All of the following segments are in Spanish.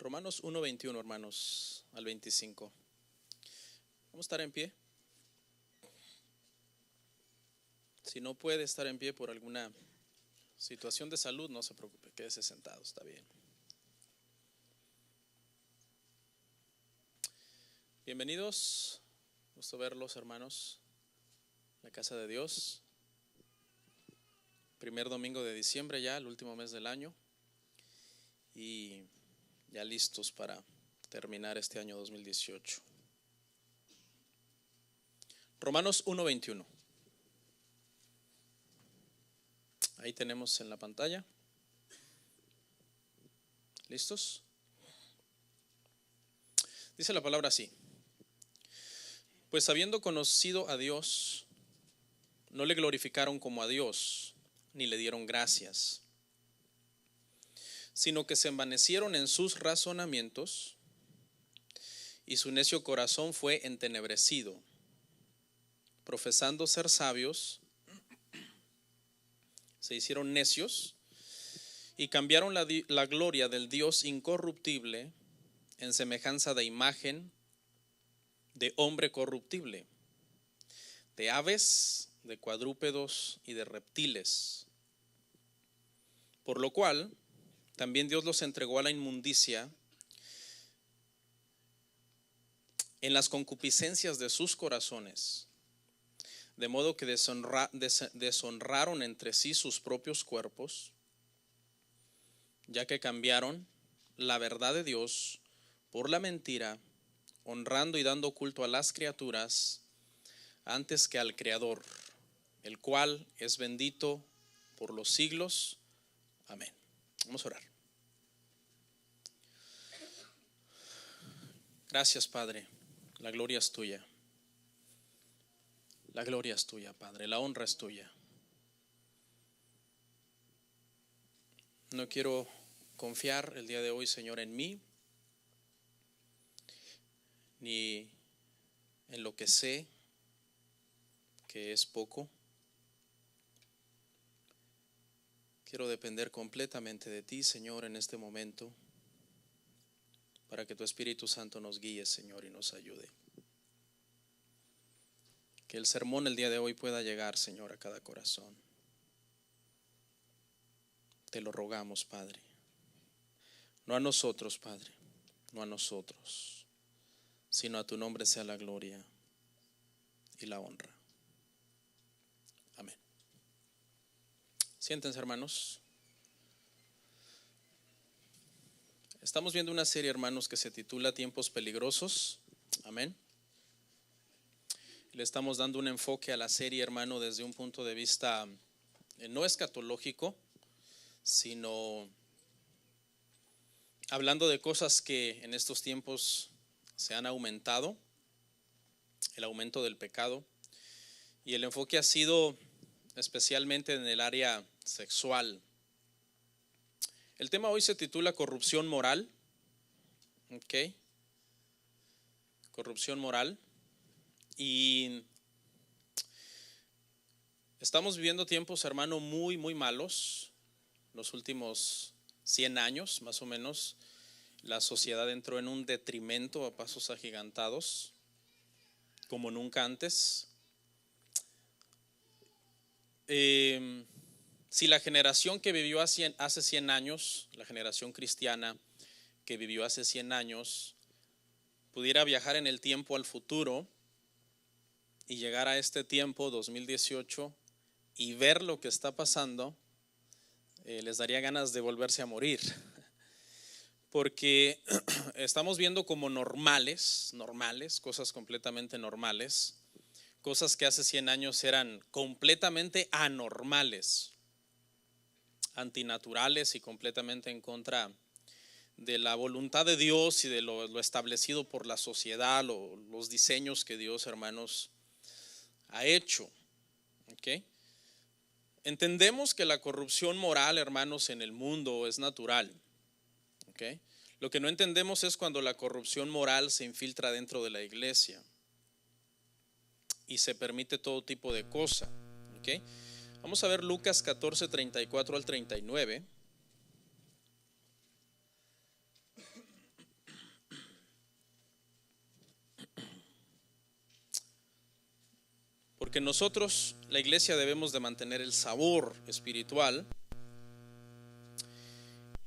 Romanos 1:21, hermanos, al 25. Vamos a estar en pie. Si no puede estar en pie por alguna situación de salud, no se preocupe, quédese sentado, está bien. Bienvenidos, gusto verlos, hermanos, en la casa de Dios. Primer domingo de diciembre ya, el último mes del año, y ya listos para terminar este año 2018. Romanos 1:21. Ahí tenemos en la pantalla. ¿Listos? Dice la palabra así: pues habiendo conocido a Dios, no le glorificaron como a Dios, ni le dieron gracias, sino que se envanecieron en sus razonamientos, y su necio corazón fue entenebrecido. Profesando ser sabios, se hicieron necios y cambiaron la gloria del Dios incorruptible en semejanza de imagen de hombre corruptible, de aves, de cuadrúpedos y de reptiles. Por lo cual también Dios los entregó a la inmundicia en las concupiscencias de sus corazones, de modo que deshonraron entre sí sus propios cuerpos, ya que cambiaron la verdad de Dios por la mentira, honrando y dando culto a las criaturas antes que al Creador, el cual es bendito por los siglos. Amén. Vamos a orar. Gracias, Padre. La gloria es tuya. La gloria es tuya, Padre. La honra es tuya. No quiero confiar el día de hoy, Señor, en mí, ni en lo que sé, que es poco. Quiero depender completamente de ti, Señor, en este momento, para que tu Espíritu Santo nos guíe, Señor, y nos ayude. Que el sermón el día de hoy pueda llegar, Señor, a cada corazón. Te lo rogamos, Padre. No a nosotros, Padre, no a nosotros, sino a tu nombre sea la gloria y la honra. Amén. Siéntense, hermanos. Estamos viendo una serie, hermanos, que se titula Tiempos Peligrosos. Amén. Le estamos dando un enfoque a la serie, hermano, desde un punto de vista no escatológico, sino hablando de cosas que en estos tiempos se han aumentado, el aumento del pecado, y el enfoque ha sido especialmente en el área sexual. El tema hoy se titula corrupción moral. ¿Ok? Corrupción moral. Y estamos viviendo tiempos, hermano, muy, muy malos. Los últimos 100 años, más o menos, la sociedad entró en un detrimento a pasos agigantados, como nunca antes. Si la generación que vivió hace 100 años, la generación cristiana que vivió hace 100 años, pudiera viajar en el tiempo al futuro y llegar a este tiempo, 2018, y ver lo que está pasando, les daría ganas de volverse a morir. Porque estamos viendo como normales, cosas completamente normales, cosas que hace 100 años eran completamente anormales, antinaturales y completamente en contra de la voluntad de Dios y de lo establecido por la sociedad, los diseños que Dios, hermanos, ha hecho. ¿Okay? Entendemos que la corrupción moral, hermanos, en el mundo es natural. ¿Okay? Lo que no entendemos es cuando la corrupción moral se infiltra dentro de la iglesia y se permite todo tipo de cosa. ¿Okay? Vamos a ver Lucas 14, 34 al 39. Porque nosotros, la iglesia, debemos de mantener el sabor espiritual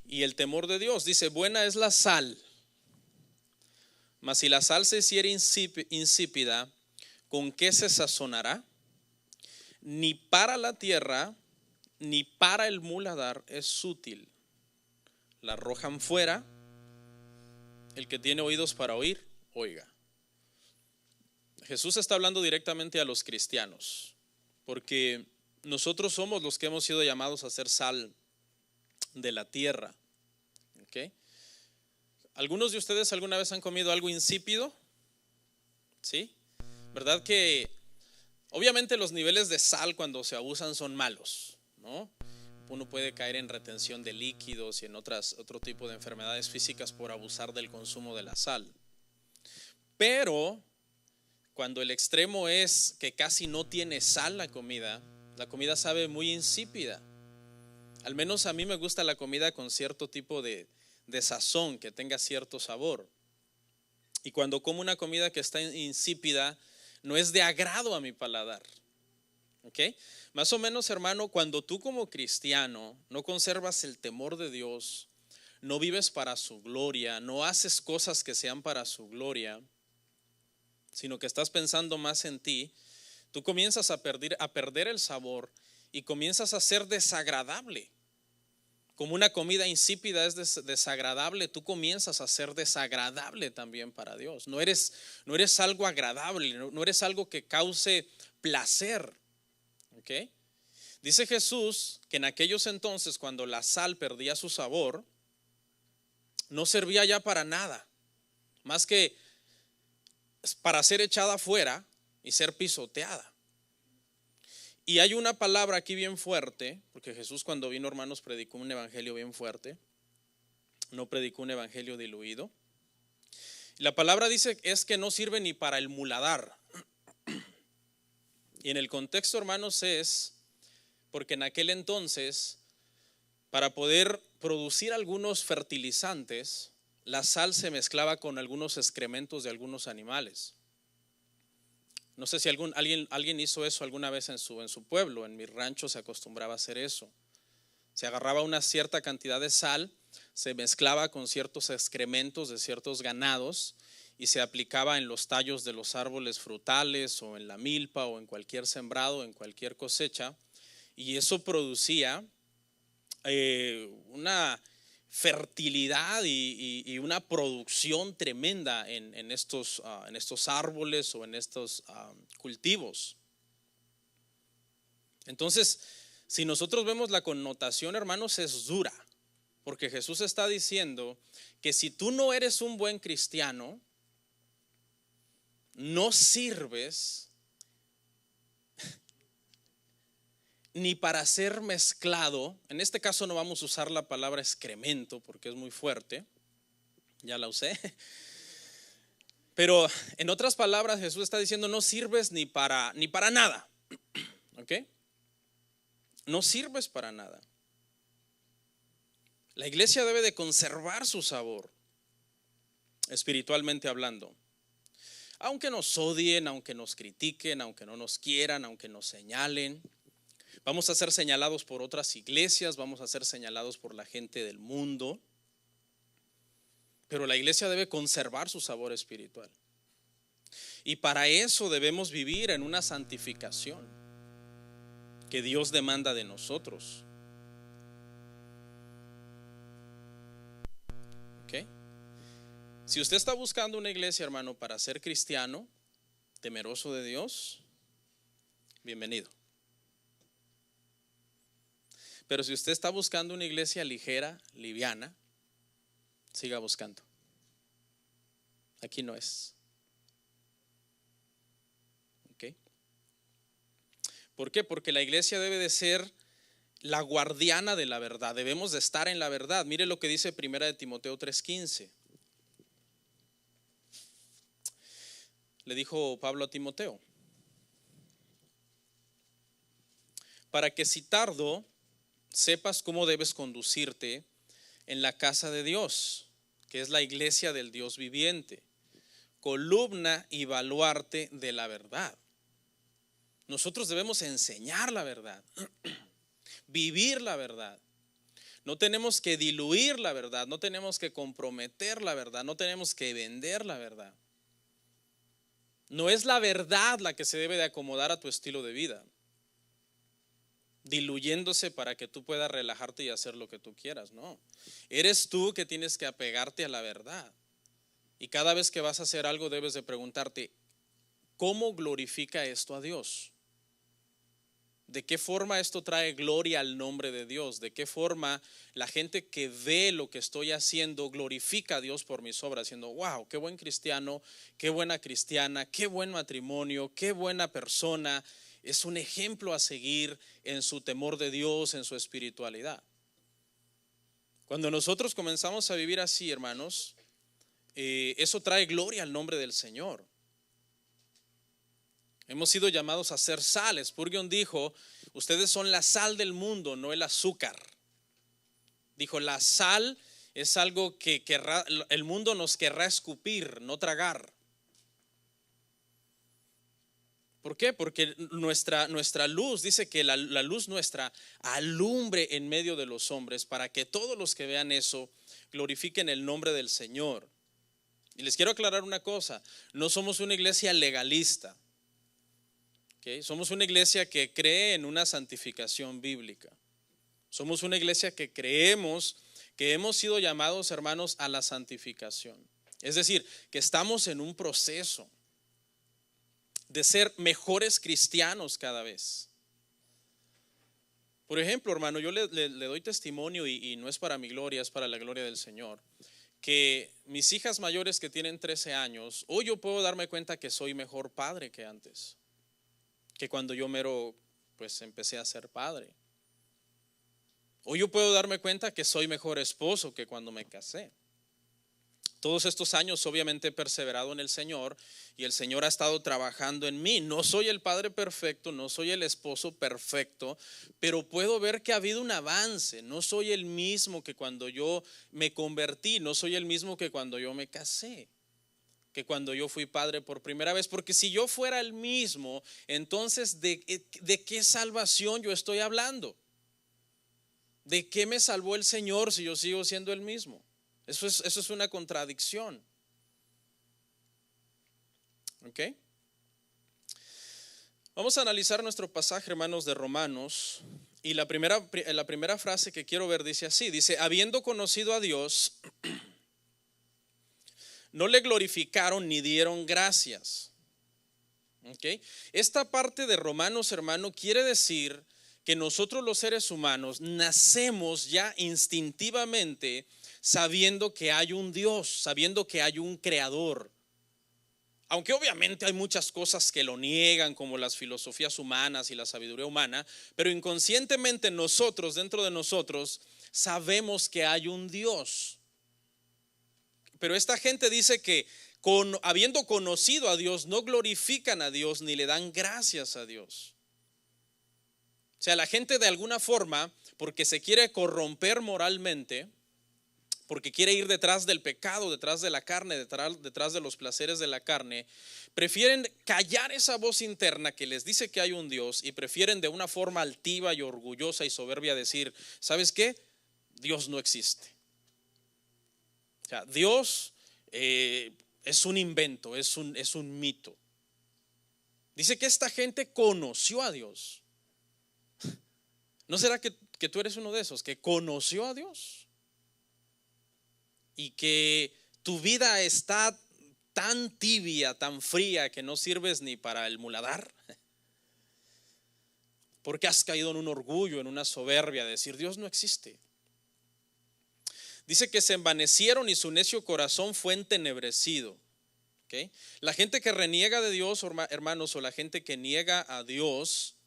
y el temor de Dios. Dice, buena es la sal, mas si la sal se hiciera insípida, ¿con qué se sazonará? Ni para la tierra, ni para el muladar es útil. La arrojan fuera. El que tiene oídos para oír, oiga. Jesús está hablando directamente a los cristianos, porque nosotros somos los que hemos sido llamados a ser sal de la tierra. ¿Okay? ¿Algunos de ustedes alguna vez han comido algo insípido? ¿Sí? ¿Verdad que obviamente los niveles de sal cuando se abusan son malos, ¿no? Uno puede caer en retención de líquidos y en otro tipo de enfermedades físicas por abusar del consumo de la sal. Pero cuando el extremo es que casi no tiene sal la comida sabe muy insípida. Al menos a mí me gusta la comida con cierto tipo de sazón, que tenga cierto sabor. Y cuando como una comida que está insípida, no es de agrado a mi paladar. ¿Ok? Más o menos, hermano, cuando tú como cristiano no conservas el temor de Dios, no vives para su gloria, no haces cosas que sean para su gloria, sino que estás pensando más en ti, tú comienzas a perder el sabor y comienzas a ser desagradable. Como una comida insípida es desagradable, tú comienzas a ser desagradable también para Dios. No eres algo agradable, no eres algo que cause placer. ¿Okay? Dice Jesús que en aquellos entonces, cuando la sal perdía su sabor, no servía ya para nada, más que para ser echada afuera y ser pisoteada. Y hay una palabra aquí bien fuerte, porque Jesús cuando vino, hermanos, predicó un evangelio bien fuerte, no predicó un evangelio diluido. La palabra dice es que no sirve ni para el muladar. Y en el contexto, hermanos, es porque en aquel entonces, para poder producir algunos fertilizantes, la sal se mezclaba con algunos excrementos de algunos animales. No sé si alguien hizo eso alguna vez en su pueblo. En mi rancho se acostumbraba a hacer eso. Se agarraba una cierta cantidad de sal, se mezclaba con ciertos excrementos de ciertos ganados y se aplicaba en los tallos de los árboles frutales o en la milpa o en cualquier sembrado, en cualquier cosecha, y eso producía una fertilidad y una producción tremenda en estos árboles o en estos cultivos. Entonces, si nosotros vemos la connotación, hermanos, es dura, porque Jesús está diciendo que si tú no eres un buen cristiano, no sirves ni para ser mezclado. En este caso no vamos a usar la palabra excremento porque es muy fuerte, ya la usé. Pero en otras palabras Jesús está diciendo no sirves ni para nada. ¿Ok? No sirves para nada. La iglesia debe de conservar su sabor, espiritualmente hablando. Aunque nos odien, aunque nos critiquen, aunque no nos quieran, aunque nos señalen. Vamos a ser señalados por otras iglesias, vamos a ser señalados por la gente del mundo. Pero la iglesia debe conservar su sabor espiritual. Y para eso debemos vivir en una santificación que Dios demanda de nosotros. ¿Ok? Si usted está buscando una iglesia, hermano, para ser cristiano, temeroso de Dios, bienvenido. Pero si usted está buscando una iglesia ligera, liviana, siga buscando. Aquí no es. ¿Ok? ¿Por qué? Porque la iglesia debe de ser la guardiana de la verdad. Debemos de estar en la verdad. Mire lo que dice 1 Timoteo 3:15. Le dijo Pablo a Timoteo: para que si tardo sepas cómo debes conducirte en la casa de Dios, que es la iglesia del Dios viviente, columna y baluarte de la verdad. Nosotros debemos enseñar la verdad, vivir la verdad. No tenemos que diluir la verdad, no tenemos que comprometer la verdad, no tenemos que vender la verdad. No es la verdad la que se debe de acomodar a tu estilo de vida, diluyéndose para que tú puedas relajarte y hacer lo que tú quieras. No, eres tú que tienes que apegarte a la verdad. Y cada vez que vas a hacer algo debes de preguntarte, ¿cómo glorifica esto a Dios? ¿De qué forma esto trae gloria al nombre de Dios? ¿De qué forma la gente que ve lo que estoy haciendo glorifica a Dios por mis obras? Diciendo, wow, qué buen cristiano, qué buena cristiana, qué buen matrimonio, qué buena persona. Es un ejemplo a seguir en su temor de Dios, en su espiritualidad. Cuando nosotros comenzamos a vivir así, hermanos, eso trae gloria al nombre del Señor. Hemos sido llamados a ser sal. Spurgeon dijo, ustedes son la sal del mundo, no el azúcar. Dijo, la sal es algo que el mundo nos querrá escupir, no tragar. ¿Por qué? Porque nuestra luz, dice que la luz nuestra alumbre en medio de los hombres para que todos los que vean eso glorifiquen el nombre del Señor. Y les quiero aclarar una cosa, no somos una iglesia legalista. Okay. Somos una iglesia que cree en una santificación bíblica. Somos una iglesia que creemos que hemos sido llamados, hermanos, a la santificación. Es decir, que estamos en un proceso de ser mejores cristianos cada vez. Por ejemplo, hermano, yo le doy testimonio y no es para mi gloria, es para la gloria del Señor, que mis hijas mayores que tienen 13 años, hoy yo puedo darme cuenta que soy mejor padre que antes. Que cuando yo pues empecé a ser padre. Hoy yo puedo darme cuenta que soy mejor esposo que cuando me casé. Todos estos años obviamente he perseverado en el Señor y el Señor ha estado trabajando en mí. No soy el padre perfecto, no soy el esposo perfecto, pero puedo ver que ha habido un avance. No soy el mismo que cuando yo me convertí, no soy el mismo que cuando yo me casé, que cuando yo fui padre por primera vez, porque si yo fuera el mismo, entonces ¿de qué salvación yo estoy hablando? ¿De qué me salvó el Señor si yo sigo siendo el mismo? Eso es una contradicción. ¿Ok? Vamos a analizar nuestro pasaje, hermanos, de Romanos, y la primera frase que quiero ver dice así, dice, habiendo conocido a Dios, no le glorificaron ni dieron gracias. ¿Okay? Esta parte de Romanos, hermano, quiere decir que nosotros los seres humanos nacemos ya instintivamente sabiendo que hay un Dios, sabiendo que hay un creador. Aunque obviamente hay muchas cosas que lo niegan, como las filosofías humanas y la sabiduría humana, pero inconscientemente nosotros, dentro de nosotros, sabemos que hay un Dios. Pero esta gente dice que habiendo conocido a Dios, no glorifican a Dios ni le dan gracias a Dios. O sea, la gente de alguna forma, porque se quiere corromper moralmente, porque quiere ir detrás del pecado, detrás de la carne, detrás de los placeres de la carne, prefieren callar esa voz interna que les dice que hay un Dios y prefieren de una forma altiva y orgullosa y soberbia decir, ¿sabes qué? Dios no existe. O sea, Dios es un invento, es un mito. Dice que esta gente conoció a Dios. ¿No será que tú eres uno de esos que conoció a Dios? Y que tu vida está tan tibia, tan fría, que no sirves ni para el muladar. Porque has caído en un orgullo, en una soberbia de decir Dios no existe. Dice que se envanecieron y su necio corazón fue entenebrecido. ¿Okay? La gente que reniega de Dios, hermanos, o la gente que niega a Dios,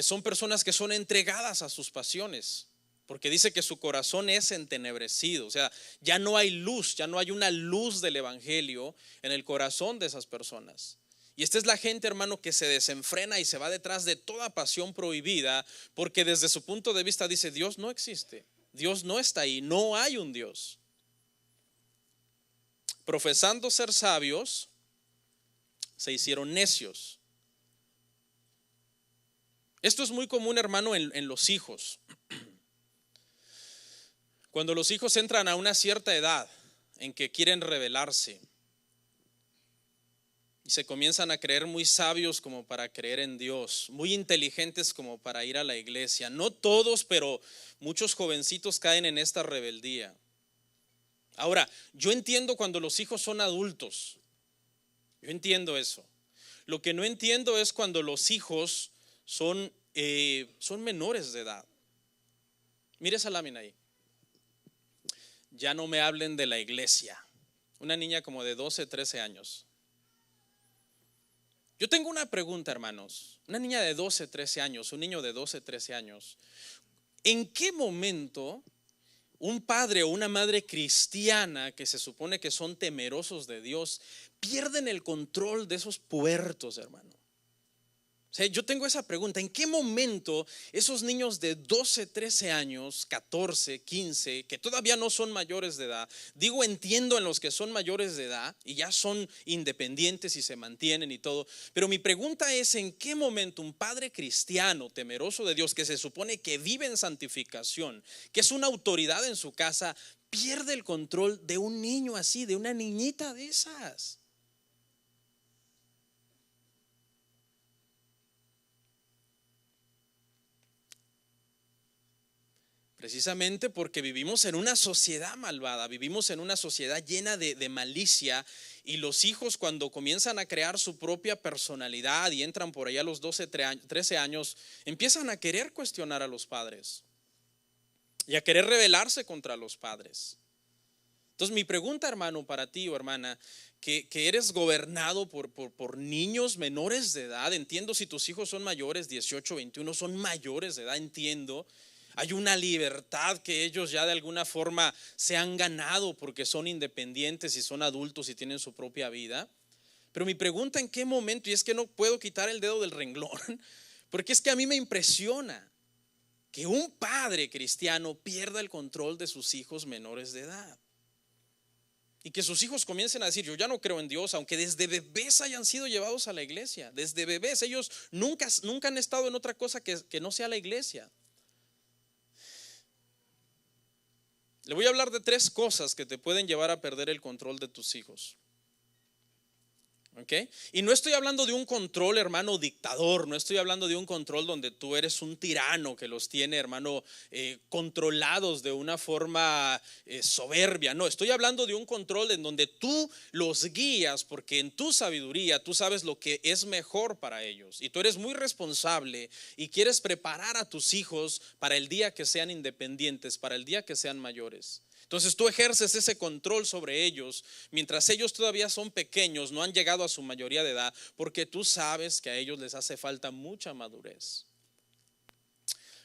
son personas que son entregadas a sus pasiones. Porque dice que su corazón es entenebrecido. O sea, ya no hay luz, ya no hay una luz del evangelio en el corazón de esas personas. Y esta es la gente, hermano, que se desenfrena y se va detrás de toda pasión prohibida, porque desde su punto de vista dice, Dios no existe, Dios no está ahí, no hay un Dios. Profesando ser sabios, se hicieron necios. Esto es muy común, hermano, en los hijos. Cuando los hijos entran a una cierta edad en que quieren rebelarse y se comienzan a creer muy sabios como para creer en Dios, muy inteligentes como para ir a la iglesia. No todos, pero muchos jovencitos caen en esta rebeldía. Ahora, yo entiendo cuando los hijos son adultos. Yo entiendo eso. Lo que no entiendo es cuando los hijos son menores de edad. Mire esa lámina ahí. Ya no me hablen de la iglesia. Una niña como de 12, 13 años. Yo tengo una pregunta, hermanos. Una niña de 12, 13 años, un niño de 12, 13 años. ¿En qué momento un padre o una madre cristiana que se supone que son temerosos de Dios pierden el control de esos puertos, hermano? O sea, yo tengo esa pregunta: ¿en qué momento esos niños de 12, 13 años, 14, 15, que todavía no son mayores de edad, digo, entiendo en los que son mayores de edad y ya son independientes y se mantienen y todo, pero mi pregunta es: ¿en qué momento un padre cristiano temeroso de Dios, que se supone que vive en santificación, que es una autoridad en su casa, pierde el control de un niño así, de una niñita de esas? Precisamente porque vivimos en una sociedad malvada, vivimos en una sociedad llena de malicia, y los hijos, cuando comienzan a crear su propia personalidad y entran por allá a los 12, 13 años, empiezan a querer cuestionar a los padres y a querer rebelarse contra los padres. Entonces, mi pregunta, hermano, para ti o hermana, que eres gobernado por niños menores de edad, entiendo si tus hijos son mayores, 18, 21, son mayores de edad, entiendo. Hay una libertad que ellos ya de alguna forma se han ganado porque son independientes y son adultos y tienen su propia vida. Pero mi pregunta: ¿en qué momento? Y es que no puedo quitar el dedo del renglón, porque es que a mí me impresiona que un padre cristiano pierda el control de sus hijos menores de edad. Y que sus hijos comiencen a decir: yo ya no creo en Dios, aunque desde bebés hayan sido llevados a la iglesia. Desde bebés ellos nunca han estado en otra cosa que no sea la iglesia. Le voy a hablar de 3 cosas que te pueden llevar a perder el control de tus hijos. ¿Okay? Y no estoy hablando de un control, hermano, dictador. No estoy hablando de un control donde tú eres un tirano que los tiene, hermano, controlados de una forma soberbia. No, estoy hablando de un control en donde tú los guías, porque en tu sabiduría tú sabes lo que es mejor para ellos, y tú eres muy responsable y quieres preparar a tus hijos para el día que sean independientes, para el día que sean mayores. Entonces tú ejerces ese control sobre ellos mientras ellos todavía son pequeños, no han llegado a su mayoría de edad, porque tú sabes que a ellos les hace falta mucha madurez.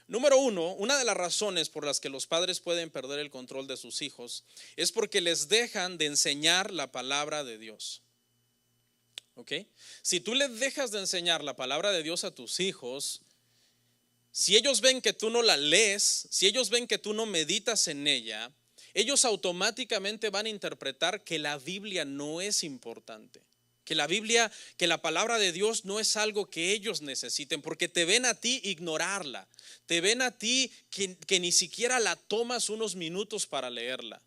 Número 1, una de las razones por las que los padres pueden perder el control de sus hijos es porque les dejan de enseñar la palabra de Dios. ¿Ok? Si tú les dejas de enseñar la palabra de Dios a tus hijos, si ellos ven que tú no la lees, si ellos ven que tú no meditas en ella, ellos automáticamente van a interpretar que la Biblia no es importante, que la palabra de Dios no es algo que ellos necesiten, porque te ven a ti ignorarla, te ven a ti que ni siquiera la tomas unos minutos para leerla.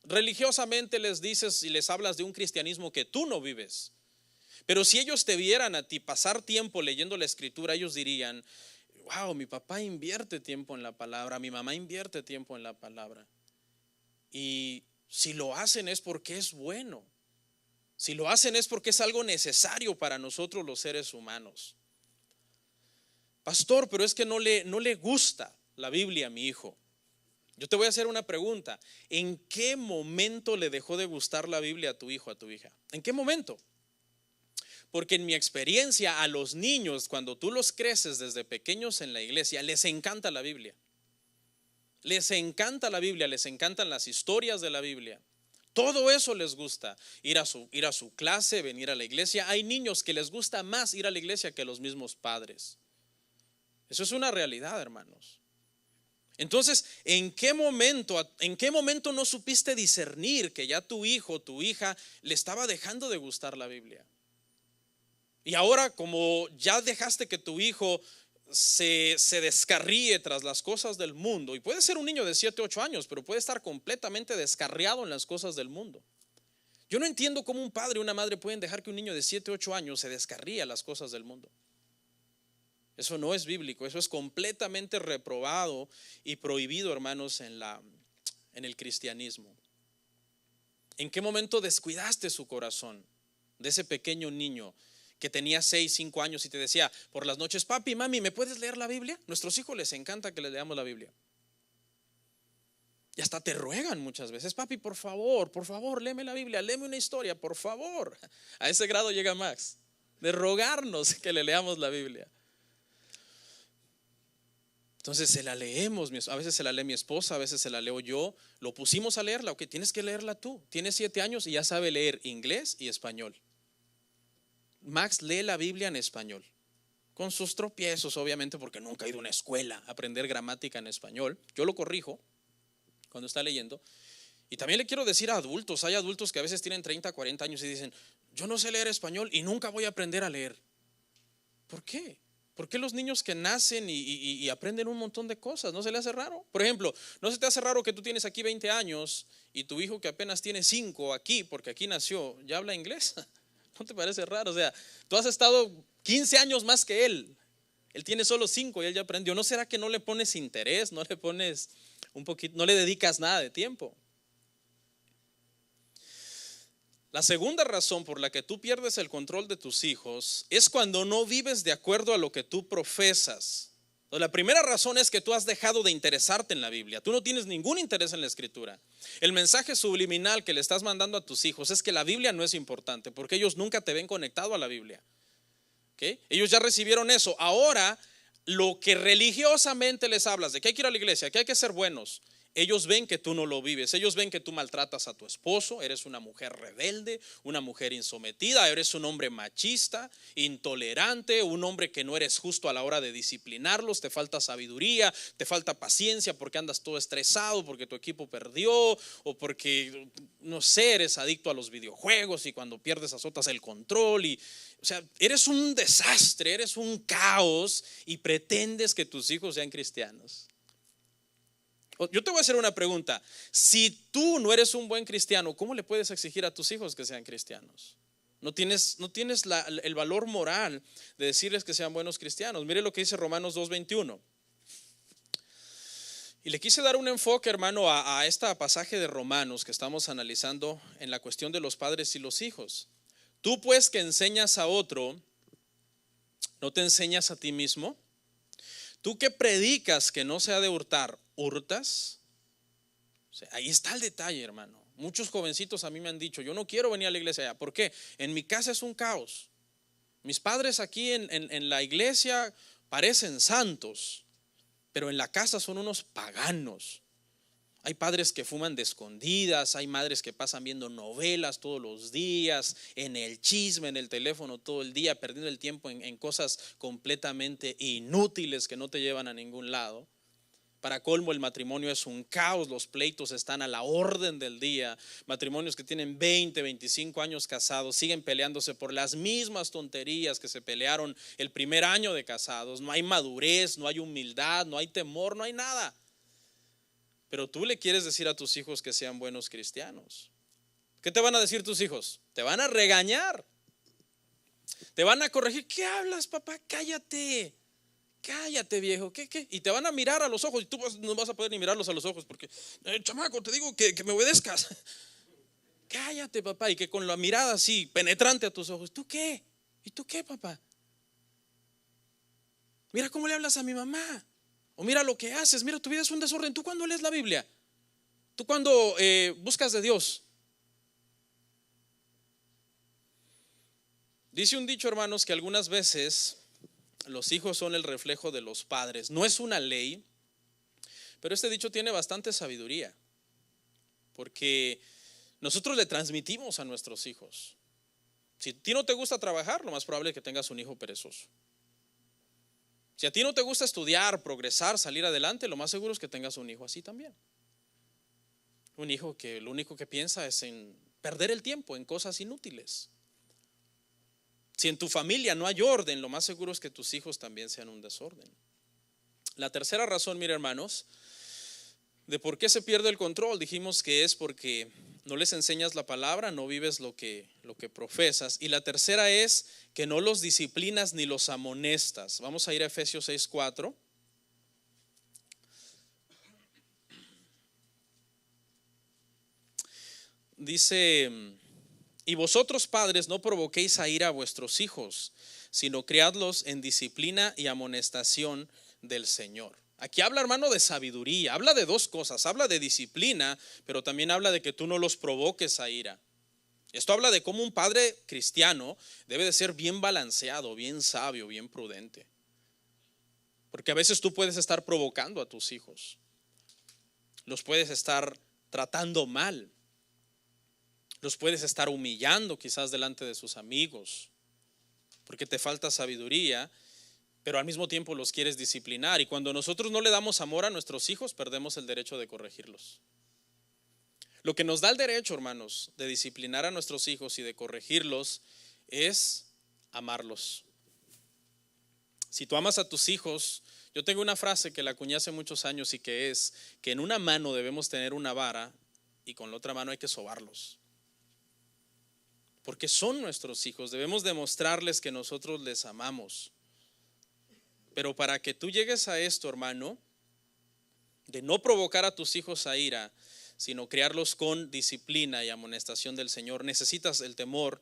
Religiosamente les dices y les hablas de un cristianismo que tú no vives, pero si ellos te vieran a ti pasar tiempo leyendo la escritura, ellos dirían: wow, mi papá invierte tiempo en la palabra, mi mamá invierte tiempo en la palabra. Y si lo hacen es porque es bueno. Si lo hacen es porque es algo necesario para nosotros los seres humanos. Pastor, pero es que no le gusta la Biblia a mi hijo. Yo te voy a hacer una pregunta: ¿en qué momento le dejó de gustar la Biblia a tu hijo, a tu hija? ¿En qué momento? Porque en mi experiencia, a los niños, cuando tú los creces desde pequeños en la iglesia, les encanta la Biblia. Les encanta la Biblia, les encantan las historias de la Biblia. Todo eso les gusta, ir a su clase, venir a la iglesia. Hay niños que les gusta más ir a la iglesia que los mismos padres. Eso es una realidad, hermanos. Entonces, ¿en qué momento no supiste discernir que ya tu hijo, tu hija, le estaba dejando de gustar la Biblia? Y ahora, como ya dejaste que tu hijo se descarríe tras las cosas del mundo, y puede ser un niño de 7, 8 años, pero puede estar completamente descarriado en las cosas del mundo. Yo no entiendo cómo un padre y una madre pueden dejar que un niño de 7, 8 años se descarríe a las cosas del mundo. Eso no es bíblico, eso es completamente reprobado y prohibido, hermanos, en el cristianismo. ¿En qué momento descuidaste su corazón de ese pequeño niño que tenía 6, 5 años y te decía por las noches: papi, mami, ¿me puedes leer la Biblia? Nuestros hijos les encanta que les leamos la Biblia. Y hasta te ruegan muchas veces: papi, por favor, léeme la Biblia, léeme una historia, por favor. A ese grado llega Max, de rogarnos que le leamos la Biblia. Entonces se la leemos, a veces se la lee mi esposa, a veces se la leo yo. Lo pusimos a leerla, ok, tienes que leerla tú. Tienes 7 años y ya sabe leer inglés y español. Max lee la Biblia en español, con sus tropiezos obviamente, porque nunca ha ido a una escuela a aprender gramática en español. Yo lo corrijo cuando está leyendo. Y también le quiero decir a adultos: hay adultos que a veces tienen 30, 40 años y dicen: yo no sé leer español y nunca voy a aprender a leer. ¿Por qué? ¿Por qué los niños que nacen y aprenden un montón de cosas? ¿No se le hace raro? Por ejemplo, ¿no se te hace raro que tú tienes aquí 20 años y tu hijo que apenas tiene 5 aquí, porque aquí nació, ya habla inglés? ¿No te parece raro? O sea, tú has estado 15 años más que él. Él tiene solo 5 y él ya aprendió. ¿No será que no le pones interés, no le pones un poquito, no le dedicas nada de tiempo? La segunda razón por la que tú pierdes el control de tus hijos es cuando no vives de acuerdo a lo que tú profesas. La primera razón es que tú has dejado de interesarte en la Biblia. Tú no tienes ningún interés en la Escritura. El mensaje subliminal que le estás mandando a tus hijos es que la Biblia no es importante, porque ellos nunca te ven conectado a la Biblia. ¿Okay? Ellos ya recibieron eso. Ahora, lo que religiosamente les hablas de que hay que ir a la iglesia, que hay que ser buenos, ellos ven que tú no lo vives. Ellos ven que tú maltratas a tu esposo, eres una mujer rebelde, una mujer insometida, eres un hombre machista, intolerante, un hombre que no eres justo a la hora de disciplinarlos, te falta sabiduría, te falta paciencia porque andas todo estresado, porque tu equipo perdió, o porque, no sé, eres adicto a los videojuegos y cuando pierdes azotas el control o sea, eres un desastre, eres un caos y pretendes que tus hijos sean cristianos. Yo te voy a hacer una pregunta: si tú no eres un buen cristiano, ¿cómo le puedes exigir a tus hijos que sean cristianos? No tienes el valor moral de decirles que sean buenos cristianos. Mire lo que dice Romanos 2:21. Y le quise dar un enfoque, hermano, a este pasaje de Romanos que estamos analizando en la cuestión de los padres y los hijos. Tú pues que enseñas a otro, ¿no te enseñas a ti mismo? Tú que predicas que no se ha de hurtar, ¿hurtas? O sea, ahí está el detalle, hermano. Muchos jovencitos a mí me han dicho: yo no quiero venir a la iglesia allá. ¿Por qué? En mi casa es un caos. Mis padres aquí en la iglesia parecen santos, pero en la casa son unos paganos. Hay padres que fuman de escondidas, hay madres que pasan viendo novelas todos los días, en el chisme, en el teléfono todo el día, perdiendo el tiempo en cosas completamente inútiles que no te llevan a ningún lado. Para colmo, el matrimonio es un caos, los pleitos están a la orden del día. Matrimonios que tienen 20, 25 años casados siguen peleándose por las mismas tonterías que se pelearon el primer año de casados. No hay madurez, no hay humildad, no hay temor, no hay nada. Pero tú le quieres decir a tus hijos que sean buenos cristianos. ¿Qué te van a decir tus hijos? Te van a regañar, te van a corregir. ¿Qué hablas, papá? Cállate. Cállate, viejo. ¿Qué? Y te van a mirar a los ojos y tú no vas a poder ni mirarlos a los ojos porque, chamaco, te digo que me obedezcas. Cállate, papá. Y que con la mirada así penetrante a tus ojos: ¿tú qué? ¿Y tú qué, papá? Mira cómo le hablas a mi mamá. O mira lo que haces. Mira, tu vida es un desorden. ¿Tú cuándo lees la Biblia? ¿Tú cuándo buscas de Dios? Dice un dicho, hermanos, que algunas veces los hijos son el reflejo de los padres. No es una ley, pero este dicho tiene bastante sabiduría, porque nosotros le transmitimos a nuestros hijos. Si a ti no te gusta trabajar, lo más probable es que tengas un hijo perezoso. Si a ti no te gusta estudiar, progresar, salir adelante, lo más seguro es que tengas un hijo así también. Un hijo que lo único que piensa es en perder el tiempo en cosas inútiles. Si en tu familia no hay orden, lo más seguro es que tus hijos también sean un desorden. La tercera razón, mira hermanos, de por qué se pierde el control, dijimos que es porque no les enseñas la palabra, no vives lo que profesas. Y la tercera es que no los disciplinas ni los amonestas. Vamos a ir a Efesios 6:4. Dice: y vosotros padres no provoquéis a ira a vuestros hijos, sino criadlos en disciplina y amonestación del Señor. Aquí habla, hermano, de sabiduría, habla de dos cosas, habla de disciplina, pero también habla de que tú no los provoques a ira. Esto habla de cómo un padre cristiano debe de ser bien balanceado, bien sabio, bien prudente. Porque a veces tú puedes estar provocando a tus hijos, los puedes estar tratando mal, los puedes estar humillando quizás delante de sus amigos, porque te falta sabiduría, pero al mismo tiempo los quieres disciplinar. Y cuando nosotros no le damos amor a nuestros hijos, perdemos el derecho de corregirlos. Lo que nos da el derecho, hermanos, de disciplinar a nuestros hijos y de corregirlos es amarlos. Si tú amas a tus hijos, yo tengo una frase que la acuñé hace muchos años y que es que en una mano debemos tener una vara y con la otra mano hay que sobarlos. Porque son nuestros hijos, debemos demostrarles que nosotros les amamos. Pero para que tú llegues a esto, hermano, de no provocar a tus hijos a ira, sino criarlos con disciplina y amonestación del Señor, necesitas el temor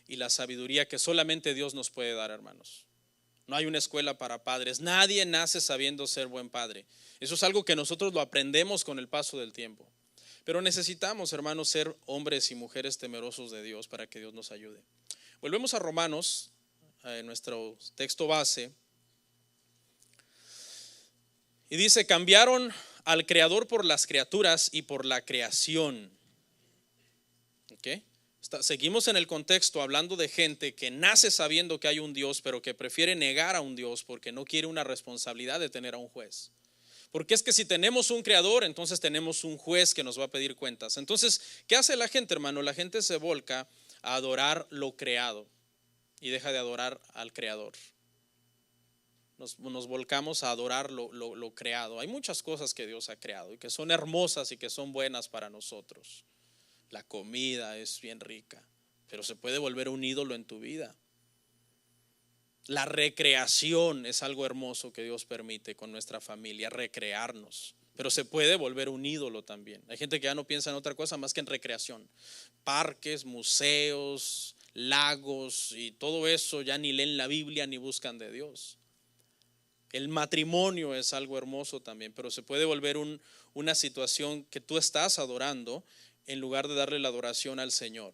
y la sabiduría que solamente Dios nos puede dar, hermanos. No hay una escuela para padres, nadie nace sabiendo ser buen padre. Eso es algo que nosotros lo aprendemos con el paso del tiempo. Pero necesitamos, hermanos, ser hombres y mujeres temerosos de Dios para que Dios nos ayude. Volvemos a Romanos, nuestro texto base. Y dice: cambiaron al Creador por las criaturas y por la creación. ¿Okay? Seguimos en el contexto hablando de gente que nace sabiendo que hay un Dios, pero que prefiere negar a un Dios porque no quiere una responsabilidad de tener a un juez. Porque es que si tenemos un creador, entonces tenemos un juez que nos va a pedir cuentas. Entonces, ¿qué hace la gente, hermano? La gente se volca a adorar lo creado y deja de adorar al creador. Nos volcamos a adorar lo creado. Hay muchas cosas que Dios ha creado y que son hermosas y que son buenas para nosotros. La comida es bien rica, pero se puede volver un ídolo en tu vida. La recreación es algo hermoso que Dios permite con nuestra familia, recrearnos, pero se puede volver un ídolo también. Hay gente que ya no piensa en otra cosa más que en recreación. Parques, museos, lagos y todo eso ya ni leen la Biblia ni buscan de Dios. El matrimonio es algo hermoso también, pero se puede volver una situación que tú estás adorando en lugar de darle la adoración al Señor.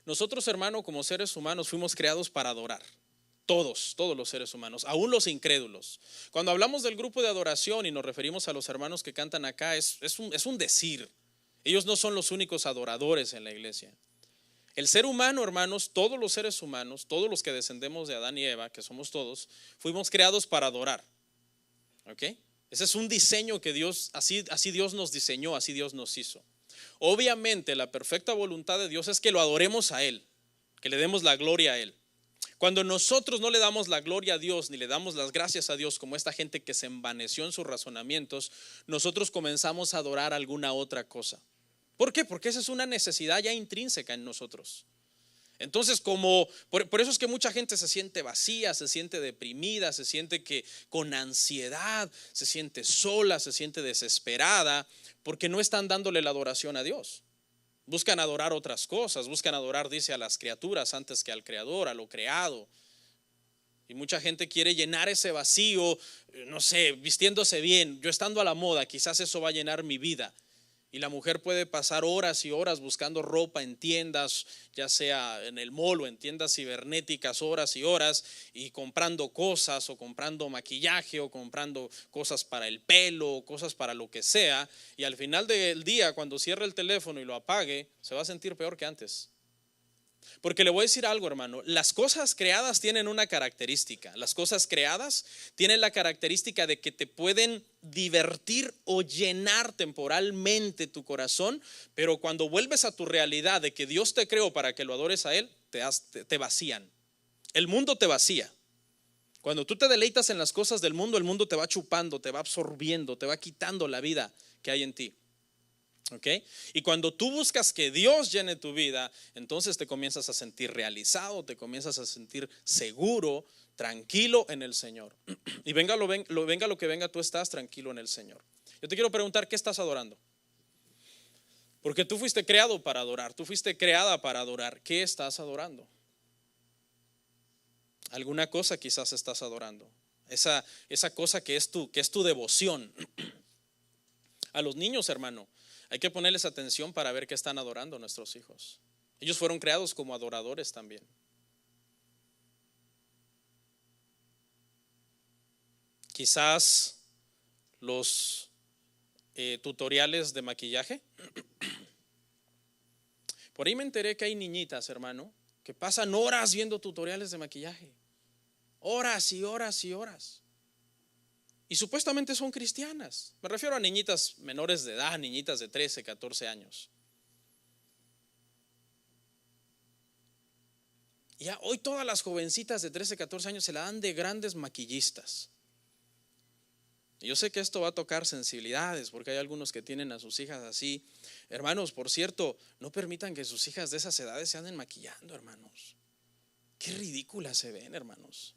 Nosotros, hermano, como seres humanos fuimos creados para adorar. Todos los seres humanos, aún los incrédulos. Cuando hablamos del grupo de adoración y nos referimos a los hermanos que cantan acá, es un decir. Ellos no son los únicos adoradores en la iglesia. El ser humano, hermanos, todos los seres humanos, todos los que descendemos de Adán y Eva, que somos todos, fuimos creados para adorar. ¿Ok? Ese es un diseño que Dios, así Dios nos diseñó, así Dios nos hizo. Obviamente la perfecta voluntad de Dios es que lo adoremos a Él, que le demos la gloria a Él. Cuando nosotros no le damos la gloria a Dios ni le damos las gracias a Dios, como esta gente que se envaneció en sus razonamientos, nosotros comenzamos a adorar alguna otra cosa. ¿Por qué? Porque esa es una necesidad ya intrínseca en nosotros. Entonces, por eso es que mucha gente se siente vacía, se siente deprimida, se siente que con ansiedad, se siente sola, se siente desesperada, porque no están dándole la adoración a Dios. Buscan adorar otras cosas, buscan adorar, dice, a las criaturas antes que al Creador, a lo creado. Y mucha gente quiere llenar ese vacío, no sé, vistiéndose bien. Yo estando a la moda, quizás eso va a llenar mi vida. Y la mujer puede pasar horas y horas buscando ropa en tiendas, ya sea en el mall o en tiendas cibernéticas, horas y horas, y comprando cosas o comprando maquillaje o comprando cosas para el pelo o cosas para lo que sea. Y al final del día, cuando cierre el teléfono y lo apague, se va a sentir peor que antes. Porque le voy a decir algo, hermano, las cosas creadas tienen una característica. Las cosas creadas tienen la característica de que te pueden divertir o llenar temporalmente tu corazón, pero cuando vuelves a tu realidad de que Dios te creó para que lo adores a Él, te vacían. El mundo te vacía. Cuando tú te deleitas en las cosas del mundo, el mundo te va chupando, te va absorbiendo, te va quitando la vida que hay en ti. ¿Ok? Y cuando tú buscas que Dios llene tu vida, entonces te comienzas a sentir realizado, te comienzas a sentir seguro, tranquilo en el Señor. Y venga lo que venga, tú estás tranquilo en el Señor. Yo te quiero preguntar, ¿qué estás adorando? Porque tú fuiste creado para adorar, tú fuiste creada para adorar. ¿Qué estás adorando? Alguna cosa quizás estás adorando. Esa cosa que es tu devoción. A los niños, hermano, hay que ponerles atención para ver qué están adorando nuestros hijos. Ellos fueron creados como adoradores también. Quizás los tutoriales de maquillaje. Por ahí me enteré que hay niñitas, hermano, que pasan horas viendo tutoriales de maquillaje. Horas y horas y horas. Y supuestamente son cristianas. Me refiero a niñitas menores de edad, niñitas de 13, 14 años. Ya hoy todas las jovencitas de 13, 14 años se la dan de grandes maquillistas. Y yo sé que esto va a tocar sensibilidades, porque hay algunos que tienen a sus hijas así. Hermanos, por cierto, no permitan que sus hijas de esas edades se anden maquillando, hermanos. Qué ridículas se ven, hermanos.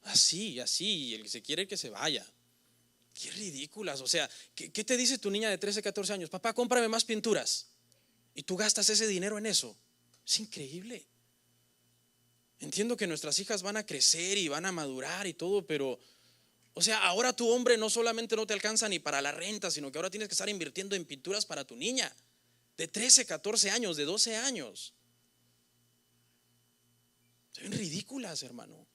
Así, y el que se quiere que se vaya. Qué ridículas. O sea, ¿qué te dice tu niña de 13, 14 años? Papá, cómprame más pinturas. Y tú gastas ese dinero en eso. Es increíble. Entiendo que nuestras hijas van a crecer y van a madurar y todo, pero, o sea, ahora tu hombre no solamente no te alcanza ni para la renta, sino que ahora tienes que estar invirtiendo en pinturas para tu niña de 13, 14 años, de 12 años. Se ven ridículas, hermano.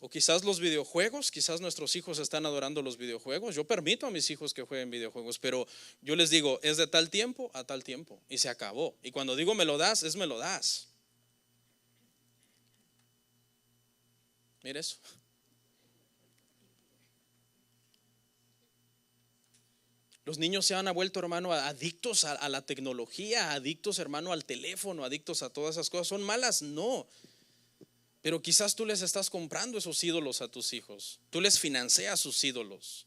O quizás los videojuegos, quizás nuestros hijos están adorando los videojuegos. Yo permito a mis hijos que jueguen videojuegos, pero yo les digo, es de tal tiempo a tal tiempo y se acabó. Y cuando digo me lo das, es me lo das. Mira eso. Los niños se han vuelto, hermano, adictos a la tecnología, adictos, hermano, al teléfono, adictos a todas esas cosas. ¿Son malas? No. Pero quizás tú les estás comprando esos ídolos a tus hijos. Tú les financias sus ídolos.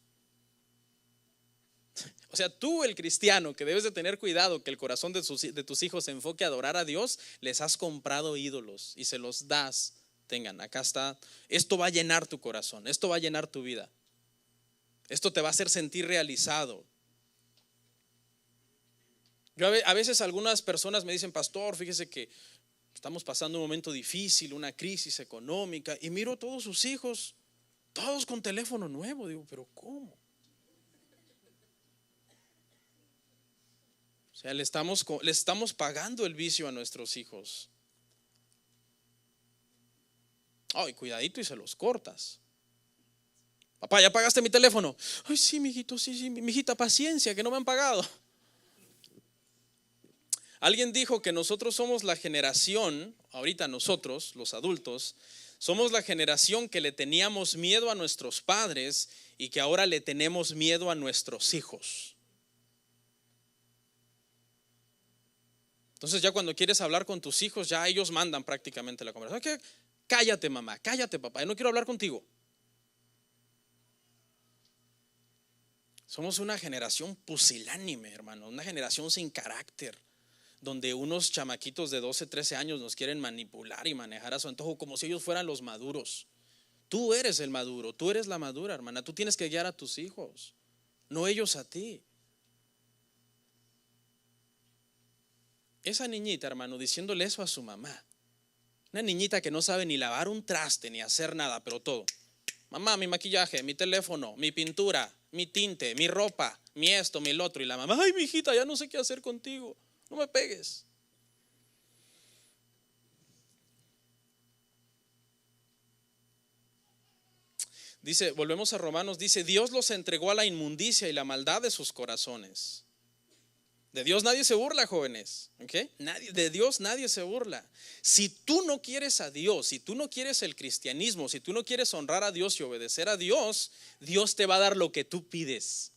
O sea, tú, el cristiano, que debes de tener cuidado que el corazón de tus hijos se enfoque a adorar a Dios, les has comprado ídolos y se los das. Tengan, acá está. Esto va a llenar tu corazón, esto va a llenar tu vida. Esto te va a hacer sentir realizado. Yo a veces algunas personas me dicen, pastor, fíjese que estamos pasando un momento difícil, una crisis económica, y miro a todos sus hijos, todos con teléfono nuevo. Digo, pero ¿cómo? O sea, le estamos pagando el vicio a nuestros hijos. Ay, cuidadito y se los cortas. Papá, ¿ya pagaste mi teléfono? Ay, sí, mijito, sí, mijita, paciencia, que no me han pagado. Alguien dijo que nosotros somos la generación, ahorita nosotros, los adultos, somos la generación que le teníamos miedo a nuestros padres y que ahora le tenemos miedo a nuestros hijos. Entonces ya cuando quieres hablar con tus hijos, ya ellos mandan prácticamente la conversación. Cállate, mamá, cállate, papá, yo no quiero hablar contigo. Somos una generación pusilánime, hermano, una generación sin carácter, donde unos chamaquitos de 12, 13 años nos quieren manipular y manejar a su antojo como si ellos fueran los maduros. Tú eres el maduro, tú eres la madura, hermana. Tú tienes que guiar a tus hijos, no ellos a ti. Esa niñita, hermano, diciéndole eso a su mamá, una niñita que no sabe ni lavar un traste ni hacer nada, pero todo. Mamá, mi maquillaje, mi teléfono, mi pintura, mi tinte, mi ropa, mi esto, mi lo otro. Y la mamá, ay, mi hijita, ya no sé qué hacer contigo. No me pegues. Dice, volvemos a Romanos, dice, Dios los entregó a la inmundicia y la maldad de sus corazones. De Dios nadie se burla, jóvenes, ¿okay? De Dios nadie se burla. Si tú no quieres a Dios, si tú no quieres el cristianismo, si tú no quieres honrar a Dios y obedecer a Dios, Dios te va a dar lo que tú pides.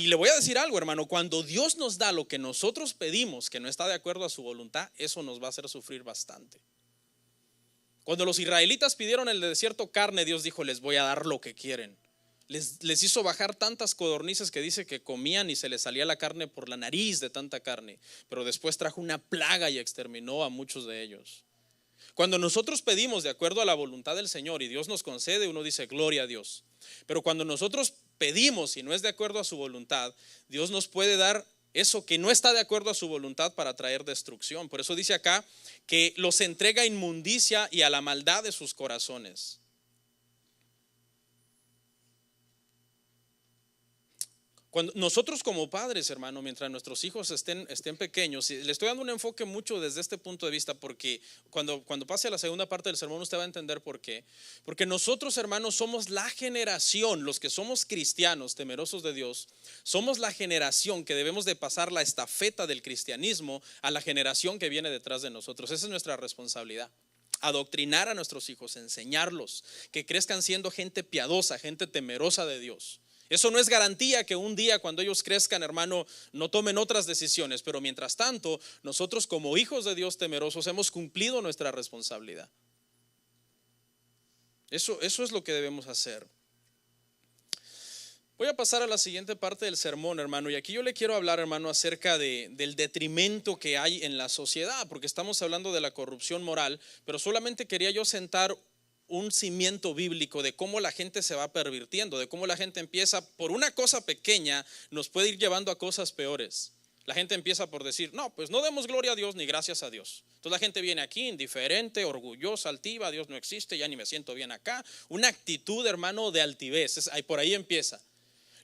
Y le voy a decir algo, hermano, cuando Dios nos da lo que nosotros pedimos, que no está de acuerdo a su voluntad, eso nos va a hacer sufrir bastante. Cuando los israelitas pidieron en el desierto carne, Dios dijo, les voy a dar lo que quieren. Les hizo bajar tantas codornices que dice que comían y se les salía la carne por la nariz de tanta carne. Pero después trajo una plaga y exterminó a muchos de ellos. Cuando nosotros pedimos de acuerdo a la voluntad del Señor y Dios nos concede, uno dice gloria a Dios. Pero cuando nosotros pedimos y no es de acuerdo a su voluntad, Dios nos puede dar eso que no está de acuerdo a su voluntad para traer destrucción. Por eso dice acá que los entrega a inmundicia y a la maldad de sus corazones. Cuando nosotros como padres, hermano, mientras nuestros hijos estén pequeños, y le estoy dando un enfoque mucho desde este punto de vista, porque cuando pase a la segunda parte del sermón usted va a entender por qué. Porque nosotros, hermanos, somos la generación, los que somos cristianos, temerosos de Dios, somos la generación que debemos de pasar la estafeta del cristianismo a la generación que viene detrás de nosotros. Esa es nuestra responsabilidad. Adoctrinar a nuestros hijos, enseñarlos, que crezcan siendo gente piadosa, gente temerosa de Dios. Eso no es garantía que un día cuando ellos crezcan, hermano, no tomen otras decisiones, pero mientras tanto, nosotros como hijos de Dios temerosos hemos cumplido nuestra responsabilidad. Eso es lo que debemos hacer. Voy a pasar a la siguiente parte del sermón, hermano, y aquí yo le quiero hablar, hermano, acerca del detrimento que hay en la sociedad, porque estamos hablando de la corrupción moral, pero solamente quería yo sentar un cimiento bíblico de cómo la gente se va pervirtiendo, de cómo la gente empieza por una cosa pequeña, nos puede ir llevando a cosas peores. La gente empieza por decir, no, pues no demos gloria a Dios ni gracias a Dios. Entonces la gente viene aquí indiferente, orgullosa, altiva, Dios no existe, ya ni me siento bien acá. Una actitud, hermano, de altivez, por ahí empieza.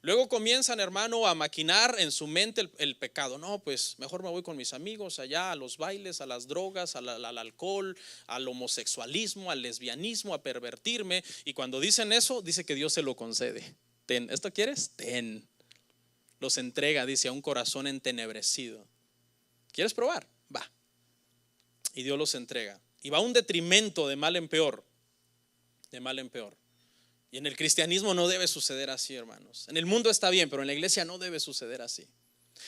Luego comienzan, hermano, a maquinar en su mente el pecado. No, pues mejor me voy con mis amigos allá a los bailes, a las drogas, al alcohol, al homosexualismo, al lesbianismo, a pervertirme. Y cuando dicen eso, dice que Dios se lo concede. Ten, ¿esto quieres? Ten. Los entrega, dice, a un corazón entenebrecido. ¿Quieres probar? Va. Y Dios los entrega. Y va a un detrimento de mal en peor. De mal en peor. Y en el cristianismo no debe suceder así, hermanos. En el mundo está bien, pero en la iglesia no debe suceder así.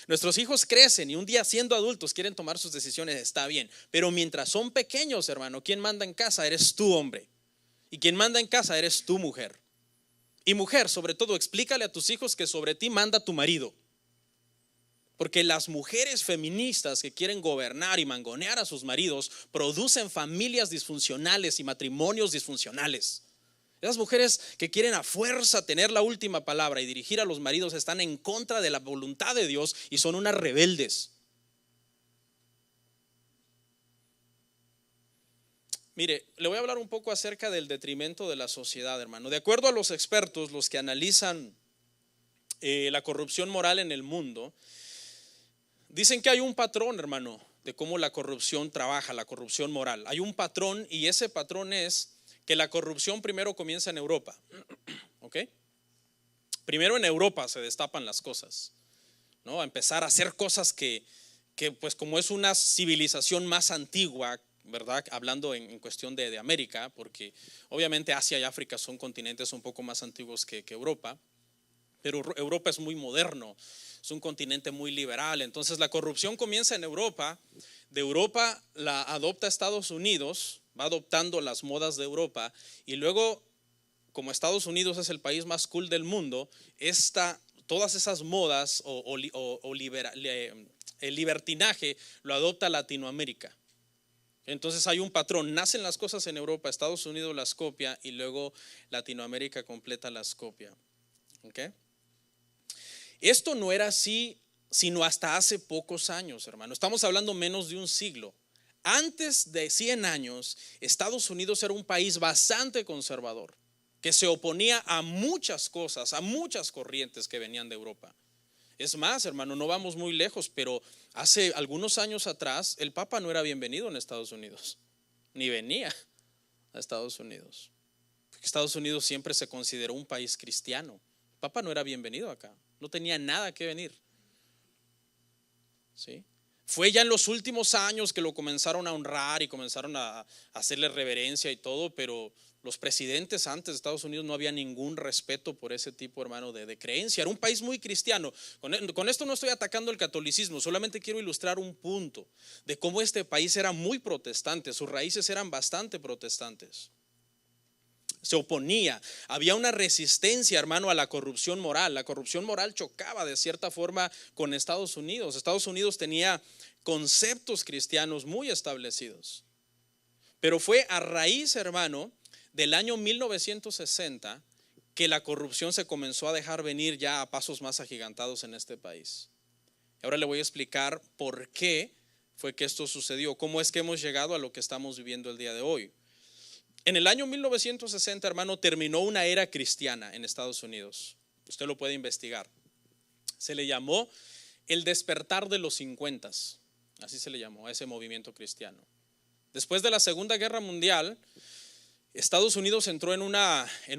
Nuestros hijos crecen y un día siendo adultos quieren tomar sus decisiones, está bien. Pero mientras son pequeños, hermano, quien manda en casa eres tú, hombre. Y quien manda en casa eres tú, mujer. Y mujer, sobre todo, explícale a tus hijos que sobre ti manda tu marido. Porque las mujeres feministas que quieren gobernar y mangonear a sus maridos producen familias disfuncionales y matrimonios disfuncionales. Esas mujeres que quieren a fuerza tener la última palabra y dirigir a los maridos están en contra de la voluntad de Dios y son unas rebeldes. Mire, le voy a hablar un poco acerca del detrimento de la sociedad, hermano. De acuerdo a los expertos, los que analizan la corrupción moral en el mundo, dicen que hay un patrón, hermano, de cómo la corrupción trabaja, la corrupción moral. Hay un patrón y ese patrón es que la corrupción primero comienza en Europa, ¿ok? Primero en Europa se destapan las cosas, ¿no? A empezar a hacer cosas que pues como es una civilización más antigua, ¿verdad? Hablando en cuestión de América, porque obviamente Asia y África son continentes un poco más antiguos que Europa, pero Europa es muy moderno, es un continente muy liberal. Entonces la corrupción comienza en Europa, de Europa la adopta Estados Unidos, va adoptando las modas de Europa y luego, como Estados Unidos es el país más cool del mundo, todas esas modas el libertinaje lo adopta Latinoamérica. Entonces hay un patrón, nacen las cosas en Europa, Estados Unidos las copia y luego Latinoamérica completa las copia. ¿Okay? Esto no era así sino hasta hace pocos años, hermano. Estamos hablando menos de un siglo. Antes de 100 años, Estados Unidos era un país bastante conservador, que se oponía a muchas cosas, a muchas corrientes que venían de Europa. Es más, hermano, no vamos muy lejos, pero hace algunos años atrás, el Papa no era bienvenido en Estados Unidos, ni venía a Estados Unidos. Porque Estados Unidos siempre se consideró un país cristiano. El Papa no era bienvenido acá, no tenía nada que venir. ¿Sí? Fue ya en los últimos años que lo comenzaron a honrar y comenzaron a hacerle reverencia y todo, pero los presidentes antes de Estados Unidos no había ningún respeto por ese tipo, hermano, de creencia. Era un país muy cristiano. Con esto no estoy atacando el catolicismo, solamente quiero ilustrar un punto de cómo este país era muy protestante, sus raíces eran bastante protestantes. Se oponía, había una resistencia, hermano, a la corrupción moral. La corrupción moral chocaba de cierta forma con Estados Unidos. Estados Unidos tenía conceptos cristianos muy establecidos. Pero fue a raíz, hermano, del año 1960 que la corrupción se comenzó a dejar venir ya a pasos más agigantados en este país. Ahora le voy a explicar por qué fue que esto sucedió, cómo es que hemos llegado a lo que estamos viviendo el día de hoy. En el año 1960, hermano, terminó una era cristiana en Estados Unidos. Usted lo puede investigar. Se le llamó el despertar de los 50, así se le llamó a ese movimiento cristiano. Después de la Segunda Guerra Mundial, Estados Unidos entró en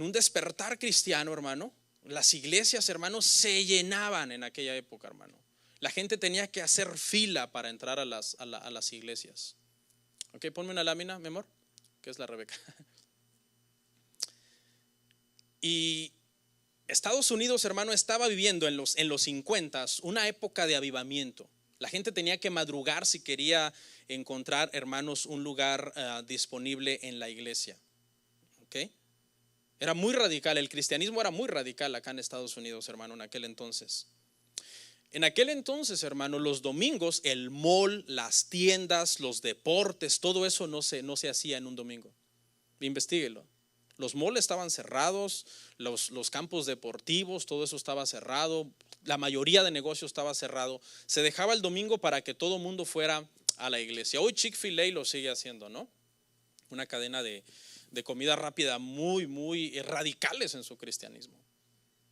un despertar cristiano, hermano. Las iglesias, hermanos, se llenaban en aquella época, hermano. La gente tenía que hacer fila para entrar a las iglesias. Ok, ponme una lámina, mi amor, que es la Rebeca. Y Estados Unidos, hermano, estaba viviendo en los 50 una época de avivamiento. La gente tenía que madrugar si quería encontrar, hermanos, un lugar disponible en la iglesia. ¿Okay? Era muy radical, el cristianismo era muy radical acá en Estados Unidos, hermano, en aquel entonces. En aquel entonces, hermano, los domingos, el mall, las tiendas, los deportes, todo eso no se hacía en un domingo. Investíguelo. Los malls estaban cerrados, los campos deportivos, todo eso estaba cerrado, la mayoría de negocios estaba cerrado. Se dejaba el domingo para que todo el mundo fuera a la iglesia. Hoy Chick-fil-A lo sigue haciendo, ¿no? Una cadena de comida rápida muy radicales en su cristianismo.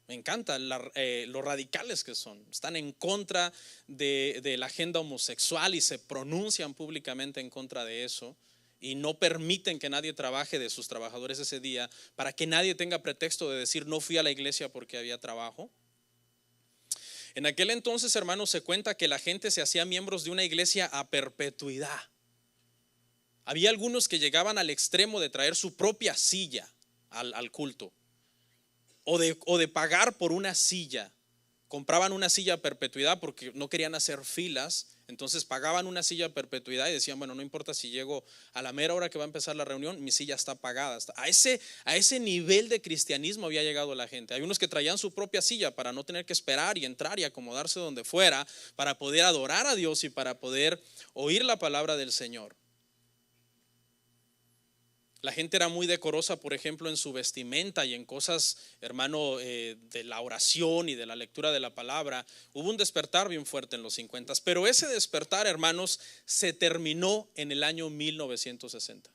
Me encanta lo radicales que son. Están en contra de la agenda homosexual y se pronuncian públicamente en contra de eso. Y no permiten que nadie trabaje de sus trabajadores ese día, para que nadie tenga pretexto de decir no fui a la iglesia porque había trabajo. En aquel entonces, hermanos, se cuenta que la gente se hacía miembros de una iglesia a perpetuidad. Había algunos que llegaban al extremo de traer su propia silla al culto, o de pagar por una silla. Compraban una silla a perpetuidad porque no querían hacer filas. Entonces pagaban una silla a perpetuidad y decían, bueno, no importa si llego a la mera hora que va a empezar la reunión, mi silla está pagada. A ese nivel de cristianismo había llegado la gente. Hay unos que traían su propia silla para no tener que esperar y entrar y acomodarse donde fuera, para poder adorar a Dios y para poder oír la palabra del Señor. La gente era muy decorosa, por ejemplo, en su vestimenta y en cosas, hermano, de la oración y de la lectura de la palabra. Hubo un despertar bien fuerte en los 50, pero ese despertar, hermanos, se terminó en el año 1960.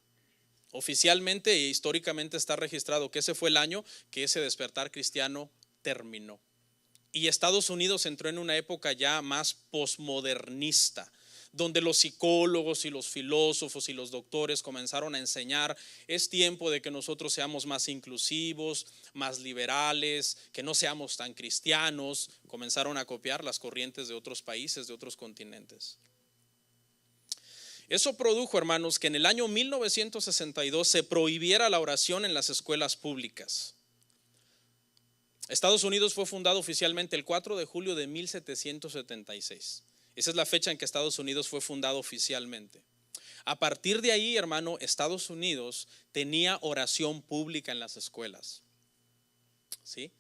Oficialmente e históricamente está registrado que ese fue el año que ese despertar cristiano terminó. Y Estados Unidos entró en una época ya más posmodernista, donde los psicólogos y los filósofos y los doctores comenzaron a enseñar: es tiempo de que nosotros seamos más inclusivos, más liberales, que no seamos tan cristianos. Comenzaron a copiar las corrientes de otros países, de otros continentes. Eso produjo, hermanos, que en el año 1962 se prohibiera la oración en las escuelas públicas. Estados Unidos fue fundado oficialmente el 4 de julio de 1776. Esa es la fecha en que Estados Unidos fue fundado oficialmente. A partir de ahí, hermano, Estados Unidos tenía oración pública en las escuelas. ¿Sí?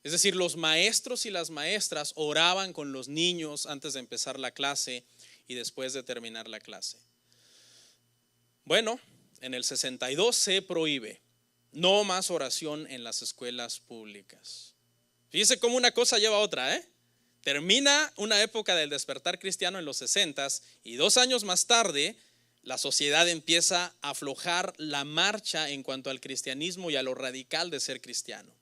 Es decir, los maestros y las maestras oraban con los niños antes de empezar la clase y después de terminar la clase. Bueno, en el 62 se prohíbe. No más oración en las escuelas públicas. Fíjese cómo una cosa lleva a otra, ¿eh? Termina una época del despertar cristiano en los 60s y 2 años más tarde la sociedad empieza a aflojar la marcha en cuanto al cristianismo y a lo radical de ser cristiano.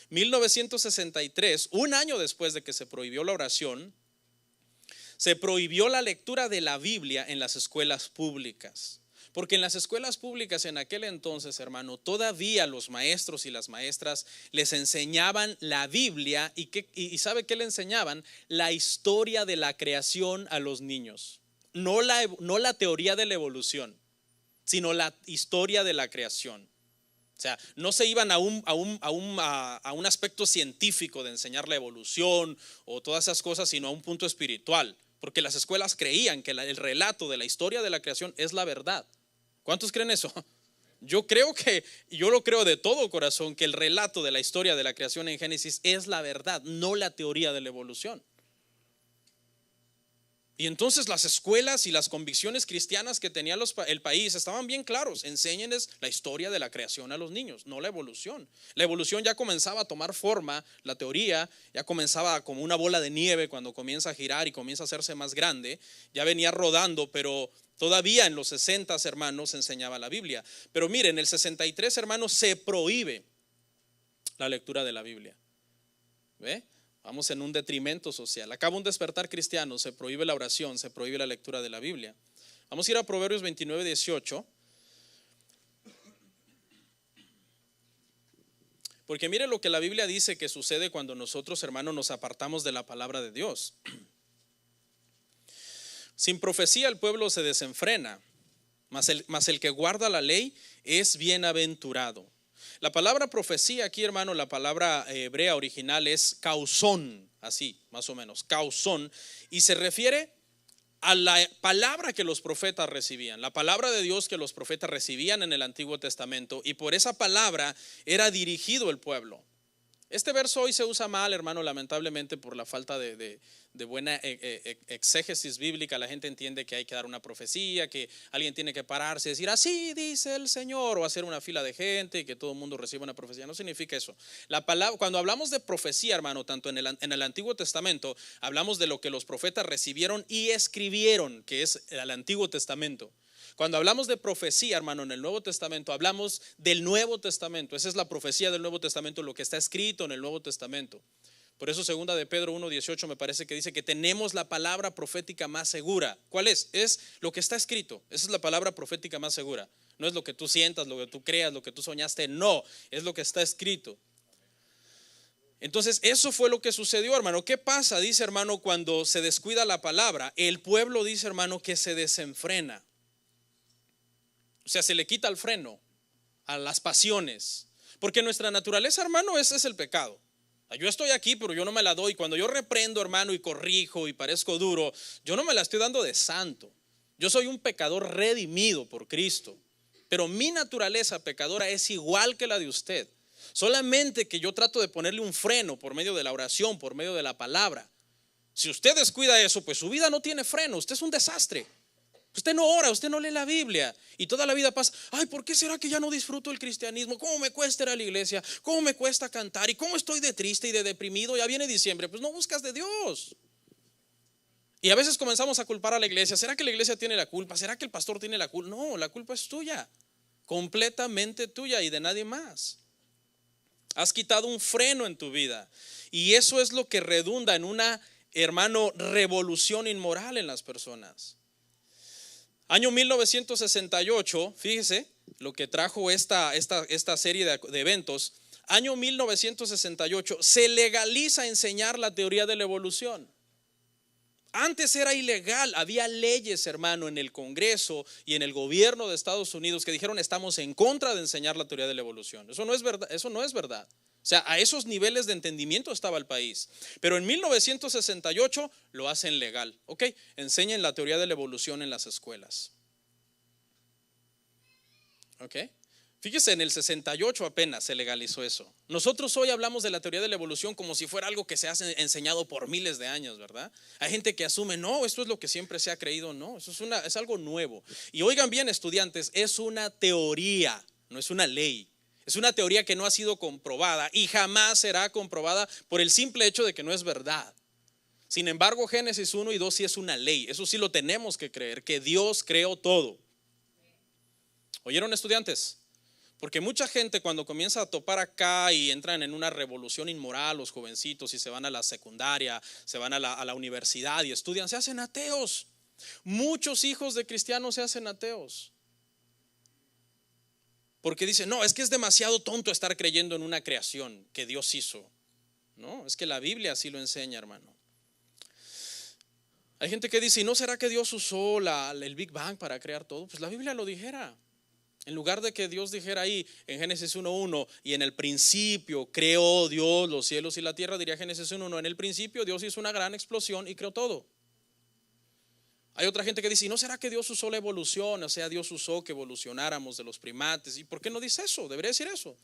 1963, un año después de que se prohibió la oración, se prohibió la lectura de la Biblia en las escuelas públicas. Porque en las escuelas públicas en aquel entonces, hermano, todavía los maestros y las maestras les enseñaban la Biblia y ¿sabe qué le enseñaban? La historia de la creación a los niños. No la teoría de la evolución, sino la historia de la creación. O sea, no se iban a un aspecto científico de enseñar la evolución o todas esas cosas, sino a un punto espiritual. Porque las escuelas creían que el relato de la historia de la creación es la verdad. ¿Cuántos creen eso? Yo lo creo de todo corazón, que el relato de la historia de la creación en Génesis es la verdad, no la teoría de la evolución. Y entonces las escuelas y las convicciones cristianas que tenía el país estaban bien claros. Enséñenles la historia de la creación a los niños, no la evolución. La evolución ya comenzaba a tomar forma, la teoría ya comenzaba como una bola de nieve cuando comienza a girar y comienza a hacerse más grande. Ya venía rodando, pero todavía en los 60, hermanos, se enseñaba la Biblia. Pero miren, en el 63, hermanos, se prohíbe la lectura de la Biblia. ¿Ve? Vamos en un detrimento social. Acaba un despertar cristiano, se prohíbe la oración, se prohíbe la lectura de la Biblia. Vamos a ir a Proverbios 29, 18. Porque mire lo que la Biblia dice que sucede cuando nosotros, hermanos, nos apartamos de la palabra de Dios. Sin profecía el pueblo se desenfrena, mas el que guarda la ley es bienaventurado. La palabra profecía aquí, hermano, la palabra hebrea original es causón, así más o menos, causón, y se refiere a la palabra que los profetas recibían, la palabra de Dios que los profetas recibían en el Antiguo Testamento, y por esa palabra era dirigido el pueblo. Este verso hoy se usa mal, hermano, lamentablemente por la falta de buena exégesis bíblica. La gente entiende que hay que dar una profecía, que alguien tiene que pararse y decir así dice el Señor, o hacer una fila de gente y que todo el mundo reciba una profecía. No significa eso. La palabra, cuando hablamos de profecía, hermano, tanto en el Antiguo Testamento, hablamos de lo que los profetas recibieron y escribieron, que es el Antiguo Testamento. Cuando hablamos de profecía, hermano, en el Nuevo Testamento, hablamos del Nuevo Testamento. Esa es la profecía del Nuevo Testamento, lo que está escrito en el Nuevo Testamento. Por eso segunda de Pedro 1:18 me parece que dice que tenemos la palabra profética más segura. ¿Cuál es? Es lo que está escrito. Esa es la palabra profética más segura. No es lo que tú sientas, lo que tú creas, lo que tú soñaste. No, es lo que está escrito. Entonces eso fue lo que sucedió, hermano. ¿Qué pasa? Dice, hermano, cuando se descuida la palabra, el pueblo dice, hermano, que se desenfrena. O sea, se le quita el freno a las pasiones. Porque nuestra naturaleza, hermano, ese es el pecado. Yo estoy aquí, pero yo no me la doy. Cuando yo reprendo, hermano, y corrijo y parezco duro, yo no me la estoy dando de santo. Yo soy un pecador redimido por Cristo. Pero mi naturaleza pecadora es igual que la de usted. Solamente que yo trato de ponerle un freno por medio de la oración, por medio de la palabra. Si usted descuida eso, pues su vida no tiene freno. Usted es un desastre. Usted no ora, usted no lee la Biblia y toda la vida pasa, ay, ¿por qué será que ya no disfruto el cristianismo? ¿Cómo me cuesta ir a la iglesia? ¿Cómo me cuesta cantar? ¿Y cómo estoy de triste y de deprimido? Ya viene diciembre, pues no buscas de Dios. Y a veces comenzamos a culpar a la iglesia. ¿Será que la iglesia tiene la culpa? ¿Será que el pastor tiene la culpa? No, la culpa es tuya, completamente tuya y de nadie más. Has quitado un freno en tu vida y eso es lo que redunda en una, hermano, revolución inmoral en las personas. Año 1968, fíjese lo que trajo esta serie de eventos. Año 1968 se legaliza enseñar la teoría de la evolución. Antes era ilegal, había leyes, hermano, en el Congreso y en el gobierno de Estados Unidos que dijeron estamos en contra de enseñar la teoría de la evolución. Eso no es verdad, eso no es verdad. O sea, a esos niveles de entendimiento estaba el país. Pero en 1968 lo hacen legal. Ok, enseñen la teoría de la evolución en las escuelas. Ok, fíjese, en el 68 apenas se legalizó eso. Nosotros hoy hablamos de la teoría de la evolución como si fuera algo que se ha enseñado por miles de años, ¿verdad? Hay gente que asume, no, esto es lo que siempre se ha creído. No, eso es algo nuevo. Y oigan bien, estudiantes, es una teoría, no es una ley. Es una teoría que no ha sido comprobada y jamás será comprobada por el simple hecho de que no es verdad. Sin embargo, Génesis 1 y 2 sí es una ley. Eso sí lo tenemos que creer, que Dios creó todo. ¿Oyeron, estudiantes? Porque mucha gente cuando comienza a topar acá y entran en una revolución inmoral, los jovencitos, y se van a la secundaria, se van a la universidad y estudian, se hacen ateos. Muchos hijos de cristianos se hacen ateos. Porque dice, no, es que es demasiado tonto estar creyendo en una creación que Dios hizo. No, es que la Biblia así lo enseña, hermano. Hay gente que dice, ¿y no será que Dios usó el Big Bang para crear todo? Pues la Biblia lo dijera. En lugar de que Dios dijera ahí en Génesis 1:1, y en el principio creó Dios los cielos y la tierra, diría Génesis 1:1, en el principio Dios hizo una gran explosión y creó todo. Hay otra gente que dice, ¿y no será que Dios usó la evolución? O sea, Dios usó que evolucionáramos de los primates. ¿Y por qué no dice eso? Debería decir eso.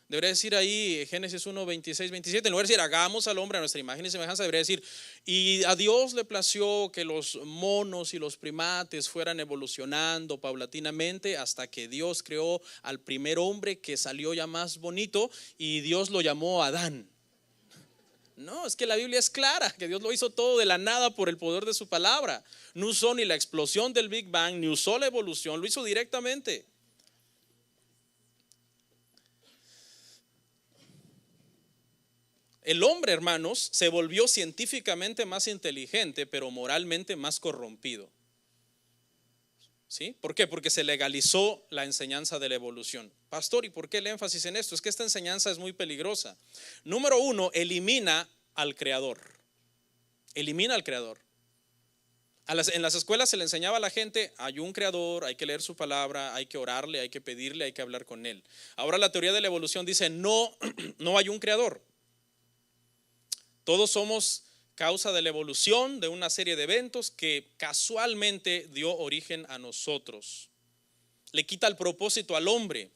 Debería decir ahí Génesis 1:26-27, en lugar de decir hagamos al hombre a nuestra imagen y semejanza, debería decir y a Dios le plació que los monos y los primates fueran evolucionando paulatinamente hasta que Dios creó al primer hombre que salió ya más bonito y Dios lo llamó Adán. No, es que la Biblia es clara, que Dios lo hizo todo de la nada por el poder de su palabra. No usó ni la explosión del Big Bang, ni usó la evolución, lo hizo directamente. El hombre, hermanos, se volvió científicamente más inteligente, pero moralmente más corrompido. ¿Sí? ¿Por qué? Porque se legalizó la enseñanza de la evolución. Pastor, ¿y por qué el énfasis en esto? Es que esta enseñanza es muy peligrosa. Número uno, elimina al creador. Elimina al creador. En las escuelas se le enseñaba a la gente, hay un creador, hay que leer su palabra, hay que orarle, hay que pedirle, hay que hablar con él. Ahora la teoría de la evolución dice, no, no hay un creador. Todos somos causa de la evolución de una serie de eventos que casualmente dio origen a nosotros. Le quita el propósito al hombre.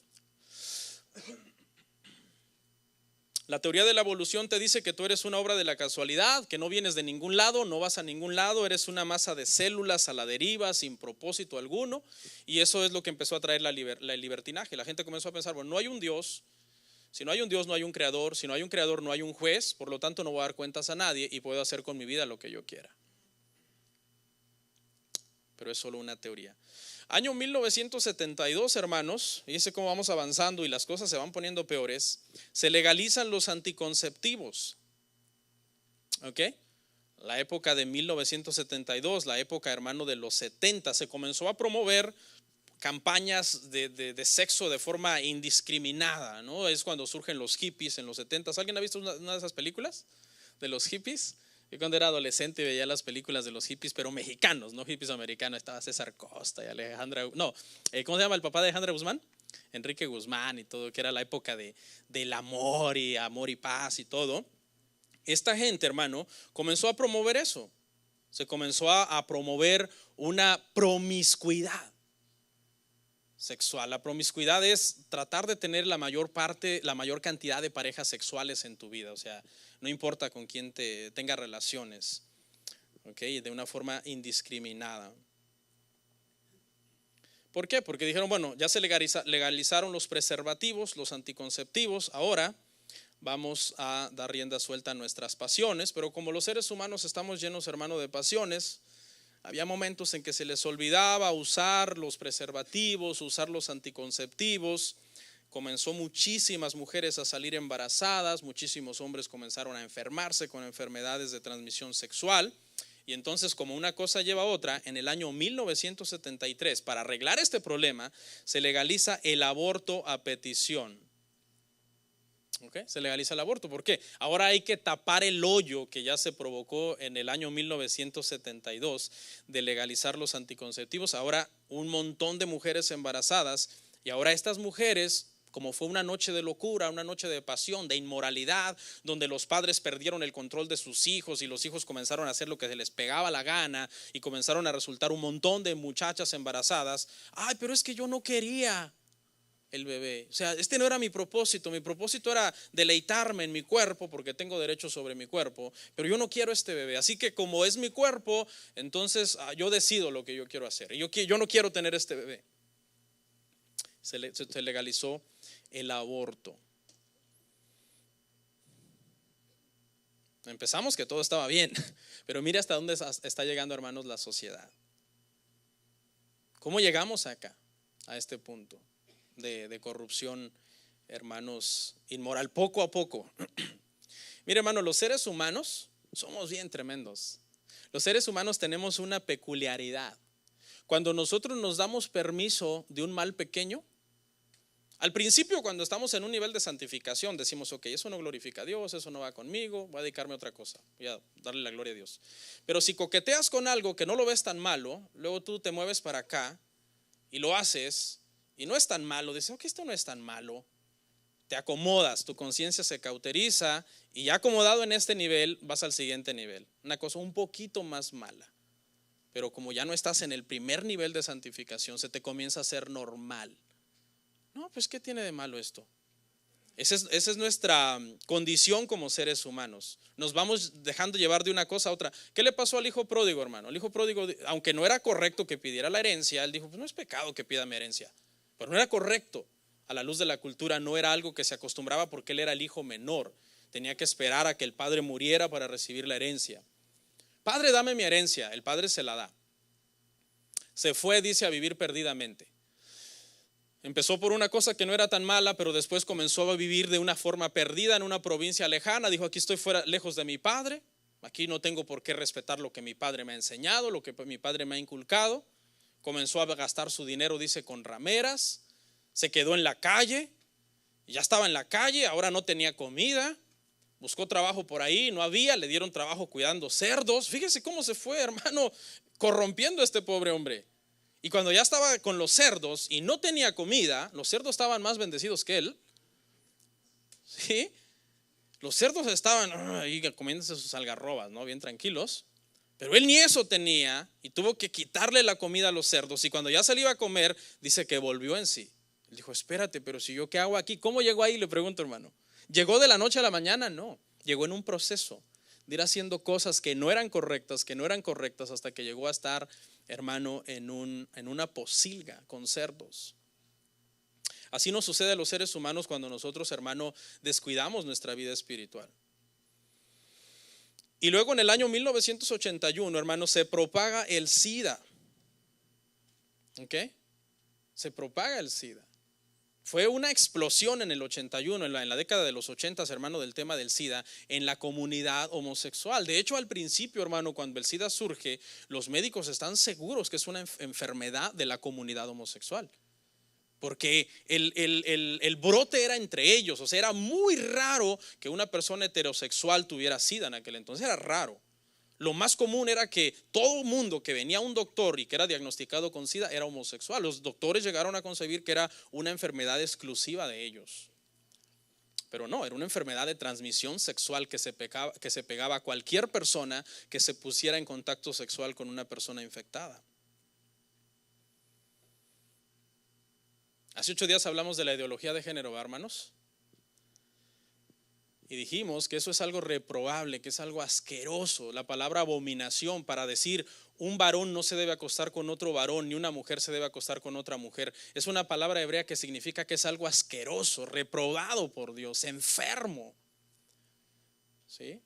La teoría de la evolución te dice que tú eres una obra de la casualidad, que no vienes de ningún lado, no vas a ningún lado, eres una masa de células a la deriva sin propósito alguno, y eso es lo que empezó a traer el libertinaje. La gente comenzó a pensar, bueno, no hay un Dios. Si no hay un Dios, no hay un creador. Si no hay un creador, no hay un juez. Por lo tanto, no voy a dar cuentas a nadie y puedo hacer con mi vida lo que yo quiera. Pero es solo una teoría. Año 1972, hermanos, fíjense cómo vamos avanzando y las cosas se van poniendo peores. Se legalizan los anticonceptivos. ¿Ok? La época de 1972, la época, hermano, de los 70, se comenzó a promover campañas de sexo de forma indiscriminada, ¿no? Es cuando surgen los hippies en los 70. ¿Alguien ha visto una de esas películas de los hippies? Yo cuando era adolescente veía las películas de los hippies, pero mexicanos, no hippies americanos. Estaba César Costa y Alejandra, no, ¿cómo se llama el papá de Alejandra Guzmán? Enrique Guzmán y todo, que era la época del amor y paz y todo. Esta gente, hermano, comenzó a promover eso. Se comenzó a promover una promiscuidad sexual. La promiscuidad es tratar de tener la mayor cantidad de parejas sexuales en tu vida. O sea, no importa con quién tenga relaciones, ¿ok? De una forma indiscriminada. ¿Por qué? Porque dijeron, bueno, ya se legalizaron los preservativos, los anticonceptivos, ahora vamos a dar rienda suelta a nuestras pasiones, pero como los seres humanos estamos llenos, hermano, de pasiones, había momentos en que se les olvidaba usar los preservativos, usar los anticonceptivos. Comenzó muchísimas mujeres a salir embarazadas, muchísimos hombres comenzaron a enfermarse con enfermedades de transmisión sexual. Y entonces, como una cosa lleva a otra, en el año 1973, para arreglar este problema, se legaliza el aborto a petición. ¿Okay? Se legaliza el aborto. ¿Por qué? Ahora hay que tapar el hoyo que ya se provocó en el año 1972 de legalizar los anticonceptivos. Ahora un montón de mujeres embarazadas, y ahora estas mujeres, como fue una noche de locura, una noche de pasión, de inmoralidad, donde los padres perdieron el control de sus hijos y los hijos comenzaron a hacer lo que se les pegaba la gana y comenzaron a resultar un montón de muchachas embarazadas. Ay, pero es que yo no quería el bebé, o sea, este no era mi propósito era deleitarme en mi cuerpo porque tengo derecho sobre mi cuerpo, pero yo no quiero este bebé, así que como es mi cuerpo, entonces yo decido lo que yo quiero hacer, y yo no quiero tener este bebé. Se legalizó el aborto. Empezamos que todo estaba bien, pero mire hasta dónde está llegando, hermanos, la sociedad. ¿Cómo llegamos acá, a este punto de corrupción, hermanos, inmoral, poco a poco? Mire, hermano, los seres humanos somos bien tremendos. Los seres humanos tenemos una peculiaridad. Cuando nosotros nos damos permiso de un mal pequeño, Al principio, cuando estamos en un nivel de santificación, decimos, ok, eso no glorifica a Dios, eso no va conmigo, voy a dedicarme a otra cosa, voy a darle la gloria a Dios. Pero si coqueteas con algo que no lo ves tan malo, luego tú te mueves para acá y lo haces y no es tan malo, dices, ok, esto no es tan malo. Te acomodas, tu conciencia se cauteriza y ya acomodado en este nivel vas al siguiente nivel, una cosa un poquito más mala. Pero como ya no estás en el primer nivel de santificación, se te comienza a hacer normal. No, pues ¿qué tiene de malo esto? Esa es nuestra condición como seres humanos. Nos vamos dejando llevar de una cosa a otra. ¿Qué le pasó al hijo pródigo, hermano? El hijo pródigo, aunque no era correcto que pidiera la herencia, él dijo, pues no es pecado que pida mi herencia. Pero no era correcto. A la luz de la cultura no era algo que se acostumbraba porque él era el hijo menor. Tenía que esperar a que el padre muriera para recibir la herencia. Padre, dame mi herencia. El padre se la da. Se fue, dice, a vivir perdidamente. Empezó por una cosa que no era tan mala, pero después comenzó a vivir de una forma perdida en una provincia lejana. Dijo, aquí estoy fuera, lejos de mi padre, aquí no tengo por qué respetar lo que mi padre me ha enseñado, lo que mi padre me ha inculcado. Comenzó a gastar su dinero, dice, con rameras. Se quedó en la calle, ya estaba en la calle, ahora no tenía comida. Buscó trabajo por ahí, no había, le dieron trabajo cuidando cerdos. Fíjese cómo se fue, hermano, corrompiendo a este pobre hombre. Y cuando ya estaba con los cerdos y no tenía comida, los cerdos estaban más bendecidos que él. ¿Sí? Los cerdos estaban ahí comiéndose sus algarrobas, ¿no? Bien tranquilos. Pero él ni eso tenía y tuvo que quitarle la comida a los cerdos. Y cuando ya se le iba a comer, dice que volvió en sí. Él dijo, espérate, pero si yo qué hago aquí, ¿cómo llegó ahí? Le pregunto, hermano. ¿Llegó de la noche a la mañana? No, llegó en un proceso de ir haciendo cosas que no eran correctas, hasta que llegó a estar, hermano, en una posilga con cerdos. Así nos sucede a los seres humanos cuando nosotros, hermano, descuidamos nuestra vida espiritual. Y luego en el año 1981, hermano, se propaga el SIDA. ¿Ok? Se propaga el SIDA. Fue una explosión en el 81, en la década de los 80, hermano, del tema del SIDA en la comunidad homosexual. De hecho, al principio, hermano, cuando el SIDA surge, los médicos están seguros que es una enfermedad de la comunidad homosexual. Porque el brote era entre ellos, o sea, era muy raro que una persona heterosexual tuviera SIDA en aquel entonces, era raro. Lo más común era que todo mundo que venía a un doctor y que era diagnosticado con SIDA era homosexual. Los doctores llegaron a concebir que era una enfermedad exclusiva de ellos. Pero no, era una enfermedad de transmisión sexual que se pegaba a cualquier persona que se pusiera en contacto sexual con una persona infectada. Hace 8 días hablamos de la ideología de género, hermanos. Y dijimos que eso es algo reprobable, que es algo asqueroso. La palabra abominación para decir un varón no se debe acostar con otro varón, ni una mujer se debe acostar con otra mujer. Es una palabra hebrea que significa que es algo asqueroso, reprobado por Dios, enfermo. ¿Sí?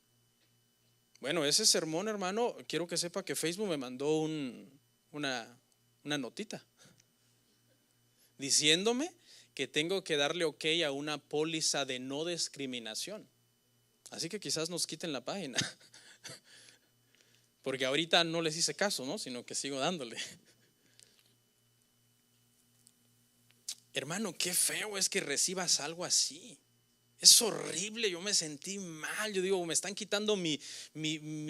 Bueno, ese sermón, hermano, quiero que sepa que Facebook me mandó una notita diciéndome que tengo que darle ok a una póliza de no discriminación. Así que quizás nos quiten la página. Porque ahorita no les hice caso, ¿no? Sino que sigo dándole. Hermano, qué feo es que recibas algo así. Es horrible, yo me sentí mal. Yo digo, me están quitando mi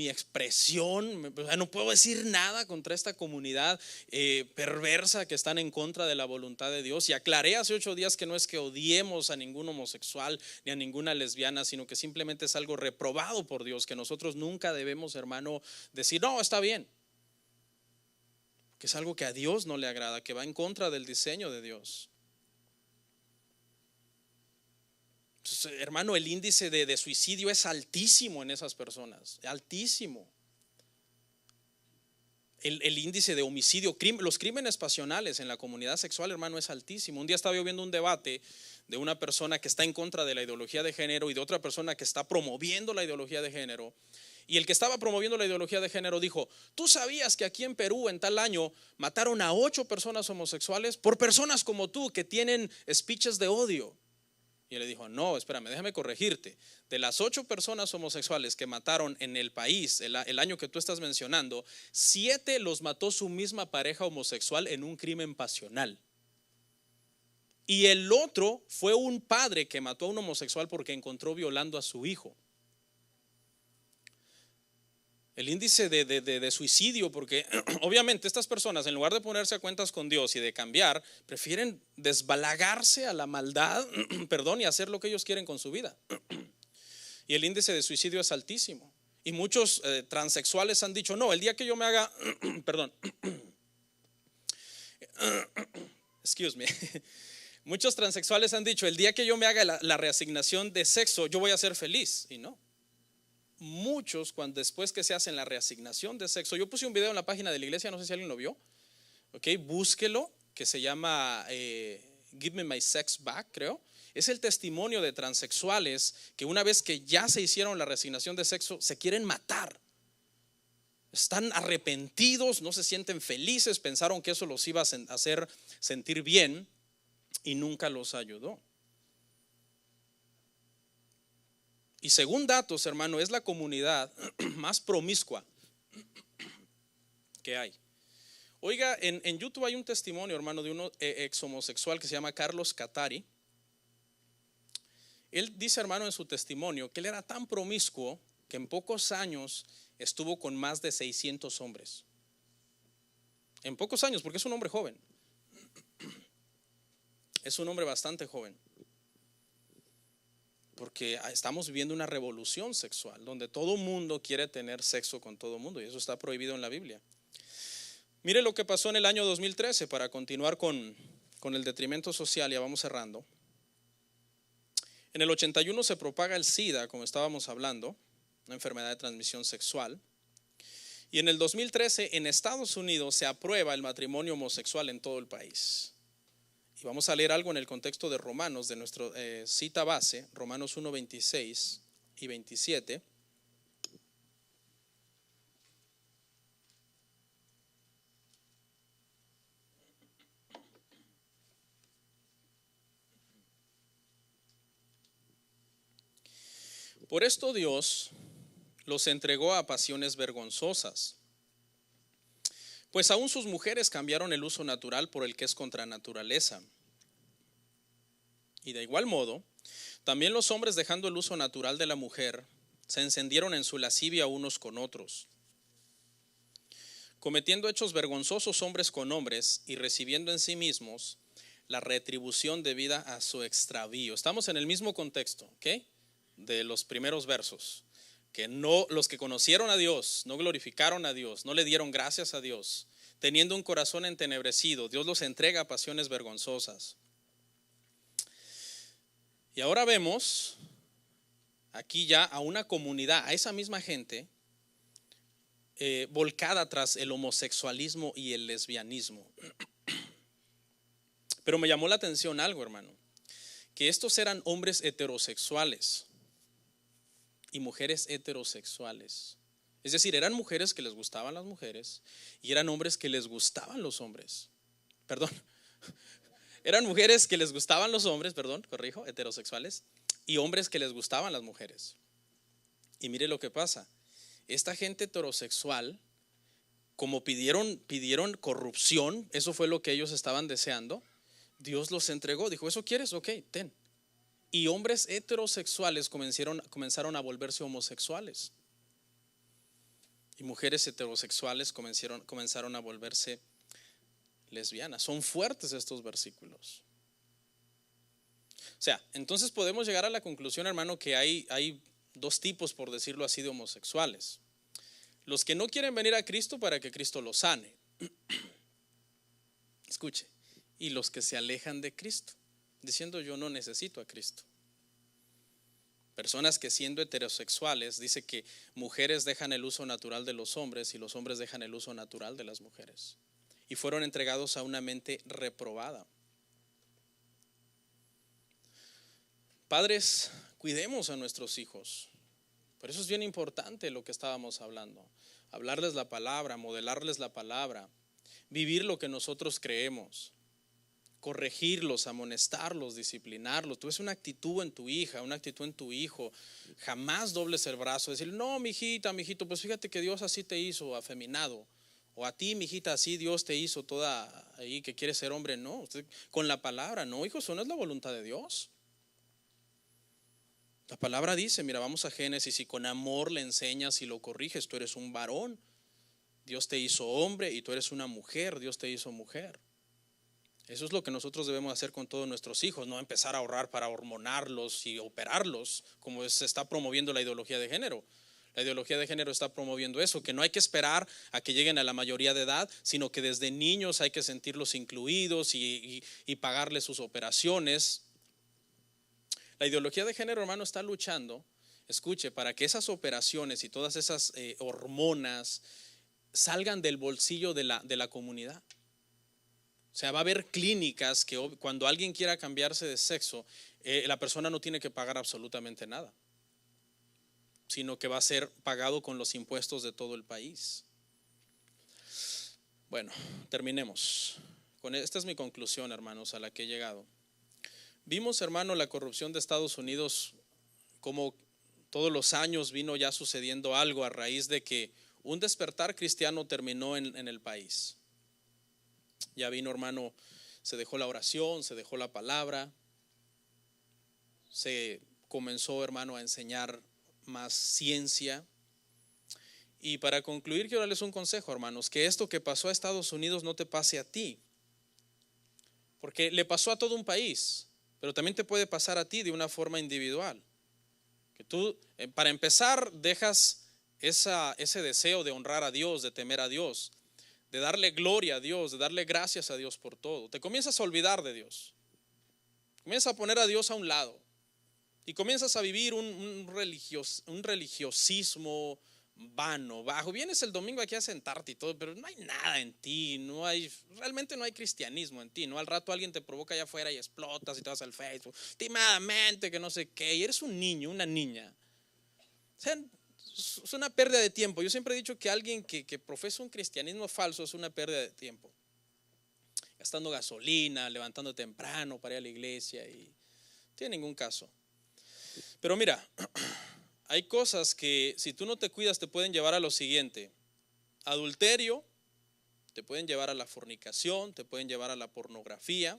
expresión. No puedo decir nada contra esta comunidad perversa que están en contra de la voluntad de Dios. Y aclaré hace 8 días que no es que odiemos a ningún homosexual ni a ninguna lesbiana, sino que simplemente es algo reprobado por Dios, que nosotros nunca debemos, hermano, decir, no, está bien. Que es algo que a Dios no le agrada, que va en contra del diseño de Dios. Hermano, el índice de suicidio es altísimo en esas personas, altísimo. El índice de homicidio, los crímenes pasionales en la comunidad sexual, hermano, es altísimo. Un día estaba yo viendo un debate de una persona que está en contra de la ideología de género y de otra persona que está promoviendo la ideología de género. Y el que estaba promoviendo la ideología de género dijo, ¿tú sabías que aquí en Perú en tal año mataron a 8 personas homosexuales por personas como tú que tienen speeches de odio? Y él le dijo, no, espérame, déjame corregirte. De las 8 personas homosexuales que mataron en el país el año que tú estás mencionando, 7 los mató su misma pareja homosexual en un crimen pasional. Y el otro fue un padre que mató a un homosexual porque encontró violando a su hijo. El índice de suicidio, porque obviamente estas personas, en lugar de ponerse a cuentas con Dios y de cambiar, prefieren desbalagarse a la maldad, perdón, y hacer lo que ellos quieren con su vida. Y el índice de suicidio es altísimo. Y muchos transexuales han dicho, no, el día que yo me haga, perdón, excuse me, muchos transexuales han dicho, el día que yo me haga la reasignación de sexo, yo voy a ser feliz. Y no. Muchos, cuando después que se hacen la reasignación de sexo, yo puse un video en la página de la iglesia, no sé si alguien lo vio, búsquelo, que se llama Give Me My Sex Back, creo. Es el testimonio de transexuales que una vez que ya se hicieron la reasignación de sexo, se quieren matar. Están arrepentidos, no se sienten felices, pensaron que eso los iba a hacer sentir bien y nunca los ayudó. Y según datos, hermano, es la comunidad más promiscua que hay. Oiga, en YouTube hay un testimonio, hermano, de un ex homosexual que se llama Carlos Catari. Él dice, hermano, en su testimonio que él era tan promiscuo que en pocos años estuvo con más de 600 hombres. En pocos años, porque es un hombre joven. Es un hombre bastante joven. Porque estamos viviendo una revolución sexual donde todo mundo quiere tener sexo con todo mundo y eso está prohibido en la Biblia. Mire lo que pasó en el año 2013 para continuar con el detrimento social, ya vamos cerrando. En el 81 se propaga el SIDA, como estábamos hablando, una enfermedad de transmisión sexual. Y en el 2013 en Estados Unidos se aprueba el matrimonio homosexual en todo el país. Y vamos a leer algo en el contexto de Romanos, de nuestra cita base, Romanos 1, 26 y 27. Por esto Dios los entregó a pasiones vergonzosas, pues aún sus mujeres cambiaron el uso natural por el que es contra naturaleza. Y de igual modo, también los hombres, dejando el uso natural de la mujer, se encendieron en su lascivia unos con otros, cometiendo hechos vergonzosos hombres con hombres y recibiendo en sí mismos la retribución debida a su extravío. Estamos en el mismo contexto, ¿ok? De los primeros versos, que no, los que conocieron a Dios no glorificaron a Dios, no le dieron gracias a Dios, teniendo un corazón entenebrecido, Dios los entrega a pasiones vergonzosas. Y ahora vemos aquí ya a una comunidad, a esa misma gente volcada tras el homosexualismo y el lesbianismo. Pero me llamó la atención algo, hermano, que estos eran hombres heterosexuales y mujeres heterosexuales. Es decir, eran mujeres que les gustaban las mujeres y eran hombres que les gustaban los hombres. Perdón. Eran mujeres que les gustaban los hombres, perdón, corrijo, heterosexuales, y hombres que les gustaban las mujeres. Y mire lo que pasa. Esta gente heterosexual, como pidieron corrupción, eso fue lo que ellos estaban deseando, Dios los entregó. Dijo, ¿eso quieres? Ok, ten. Y hombres heterosexuales comenzaron a volverse homosexuales. Y mujeres heterosexuales comenzaron a volverse lesbianas. Son fuertes estos versículos. O sea, entonces podemos llegar a la conclusión, hermano, que hay dos tipos, por decirlo así, de homosexuales. Los que no quieren venir a Cristo para que Cristo los sane. Escuche. Y los que se alejan de Cristo, diciendo yo no necesito a Cristo. Personas que siendo heterosexuales, dice que mujeres dejan el uso natural de los hombres y los hombres dejan el uso natural de las mujeres. Y fueron entregados a una mente reprobada. Padres, cuidemos a nuestros hijos. Por eso es bien importante lo que estábamos hablando. Hablarles la palabra, modelarles la palabra, vivir lo que nosotros creemos, corregirlos, amonestarlos, disciplinarlos. Tú ves una actitud en tu hija, una actitud en tu hijo. Jamás dobles el brazo, decir, no, mijita, mijito, pues fíjate que Dios así te hizo, afeminado. O a ti, mijita, así Dios te hizo toda ahí que quieres ser hombre. No, usted con la palabra, no, hijo, eso no es la voluntad de Dios. La palabra dice, mira, vamos a Génesis, y con amor le enseñas y lo corriges. Tú eres un varón, Dios te hizo hombre, y tú eres una mujer, Dios te hizo mujer. Eso es lo que nosotros debemos hacer con todos nuestros hijos, no empezar a ahorrar para hormonarlos y operarlos, como se está promoviendo la ideología de género. La ideología de género está promoviendo eso, que no hay que esperar a que lleguen a la mayoría de edad, sino que desde niños hay que sentirlos incluidos y pagarles sus operaciones. La ideología de género, hermano, está luchando, escuche, para que esas operaciones y todas esas hormonas salgan del bolsillo de la comunidad. O sea, va a haber clínicas que cuando alguien quiera cambiarse de sexo, la persona no tiene que pagar absolutamente nada, sino que va a ser pagado con los impuestos de todo el país. Bueno, terminemos. Esta es mi conclusión, hermanos, a la que he llegado. Vimos, hermano, la corrupción de Estados Unidos, como todos los años vino ya sucediendo algo a raíz de que un despertar cristiano terminó en el país. Ya vino, hermano, se dejó la oración, se dejó la palabra, se comenzó, hermano, a enseñar más ciencia. Y para concluir, quiero darles un consejo, hermanos, que esto que pasó a Estados Unidos no te pase a ti, porque le pasó a todo un país, pero también te puede pasar a ti de una forma individual. Que tú, para empezar, dejas ese deseo de honrar a Dios, de temer a Dios, de darle gloria a Dios, de darle gracias a Dios por todo. Te comienzas a olvidar de Dios, comienzas a poner a Dios a un lado y comienzas a vivir un religiosismo vano, bajo. Vienes el domingo aquí a sentarte y todo, pero no hay nada en ti, realmente no hay cristianismo en ti, ¿no? Al rato alguien te provoca allá afuera y explotas y te vas al Facebook, timadamente, que no sé qué, y eres un niño, una niña. O sea, es una pérdida de tiempo. Yo siempre he dicho que alguien que profesa un cristianismo falso es una pérdida de tiempo. Gastando gasolina, levantando temprano para ir a la iglesia, y no tiene ningún caso. Pero mira, hay cosas que si tú no te cuidas te pueden llevar a lo siguiente: adulterio, te pueden llevar a la fornicación, te pueden llevar a la pornografía,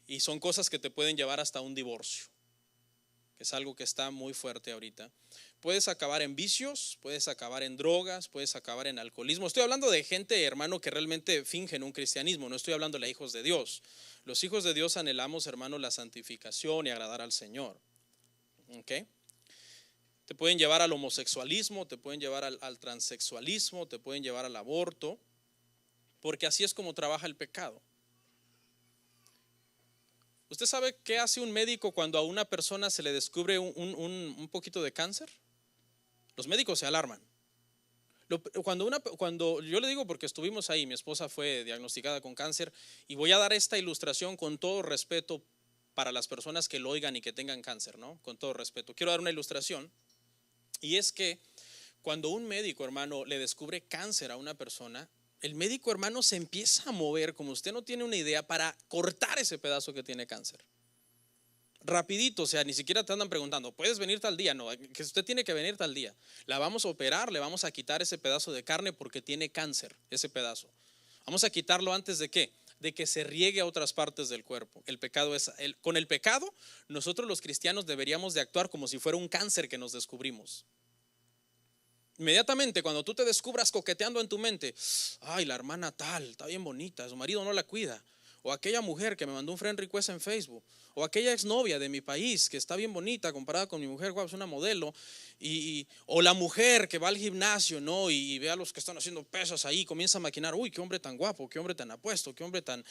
y son cosas que te pueden llevar hasta un divorcio, que es algo que está muy fuerte ahorita. Puedes acabar en vicios, puedes acabar en drogas, puedes acabar en alcoholismo. Estoy hablando de gente, hermano, que realmente fingen un cristianismo, no estoy hablando de hijos de Dios. Los hijos de Dios anhelamos, hermano, la santificación y agradar al Señor. ¿Okay? Te pueden llevar al homosexualismo, te pueden llevar al transexualismo, te pueden llevar al aborto, porque así es como trabaja el pecado. ¿Usted sabe qué hace un médico cuando a una persona se le descubre un poquito de cáncer? Los médicos se alarman. Cuando yo le digo, porque estuvimos ahí, mi esposa fue diagnosticada con cáncer, y voy a dar esta ilustración con todo respeto para las personas que lo oigan y que tengan cáncer, ¿no? Con todo respeto. Quiero dar una ilustración, y es que cuando un médico, hermano, le descubre cáncer a una persona, el médico, hermano, se empieza a mover como usted no tiene una idea para cortar ese pedazo que tiene cáncer. Rapidito, o sea, ni siquiera te andan preguntando, ¿puedes venir tal día? No, que usted tiene que venir tal día. La vamos a operar, le vamos a quitar ese pedazo de carne porque tiene cáncer, ese pedazo. Vamos a quitarlo antes de ¿qué? De que se riegue a otras partes del cuerpo. El pecado con el pecado, nosotros los cristianos deberíamos de actuar como si fuera un cáncer que nos descubrimos. Inmediatamente cuando tú te descubras coqueteando en tu mente, ay, la hermana tal, está bien bonita, su marido no la cuida, o aquella mujer que me mandó un friend request en Facebook, o aquella exnovia de mi país que está bien bonita comparada con mi mujer, guau, es una modelo, o la mujer que va al gimnasio, ¿no? Y ve a los que están haciendo pesas ahí, comienza a maquinar, uy, qué hombre tan guapo, qué hombre tan apuesto, qué hombre tan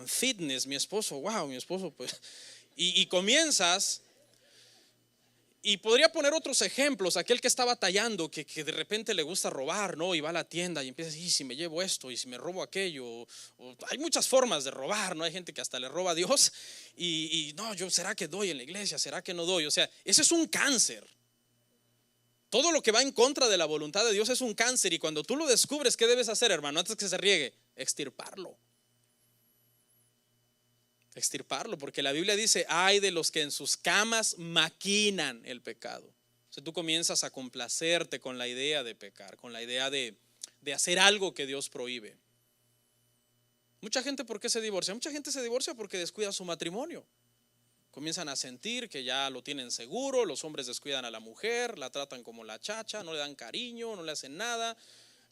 fitness, mi esposo, wow, mi esposo, pues, y comienzas. Y podría poner otros ejemplos, aquel que está batallando, que de repente le gusta robar, ¿no? Y va a la tienda y empieza a decir, ¿y si me llevo esto? ¿Y si me robo aquello? Hay muchas formas de robar, ¿no? Hay gente que hasta le roba a Dios y no, ¿será que doy en la iglesia? ¿Será que no doy? O sea, ese es un cáncer. Todo lo que va en contra de la voluntad de Dios es un cáncer, y cuando tú lo descubres, ¿qué debes hacer, hermano? Antes que se riegue, extirparlo. Extirparlo, porque la Biblia dice, ay de los que en sus camas maquinan el pecado. O sea, tú comienzas a complacerte con la idea de pecar, con la idea de de hacer algo que Dios prohíbe. Mucha gente, ¿por qué se divorcia? Mucha gente se divorcia porque descuida su matrimonio. Comienzan a sentir que ya lo tienen seguro, los hombres descuidan a la mujer, la tratan como la chacha, no le dan cariño, no le hacen nada.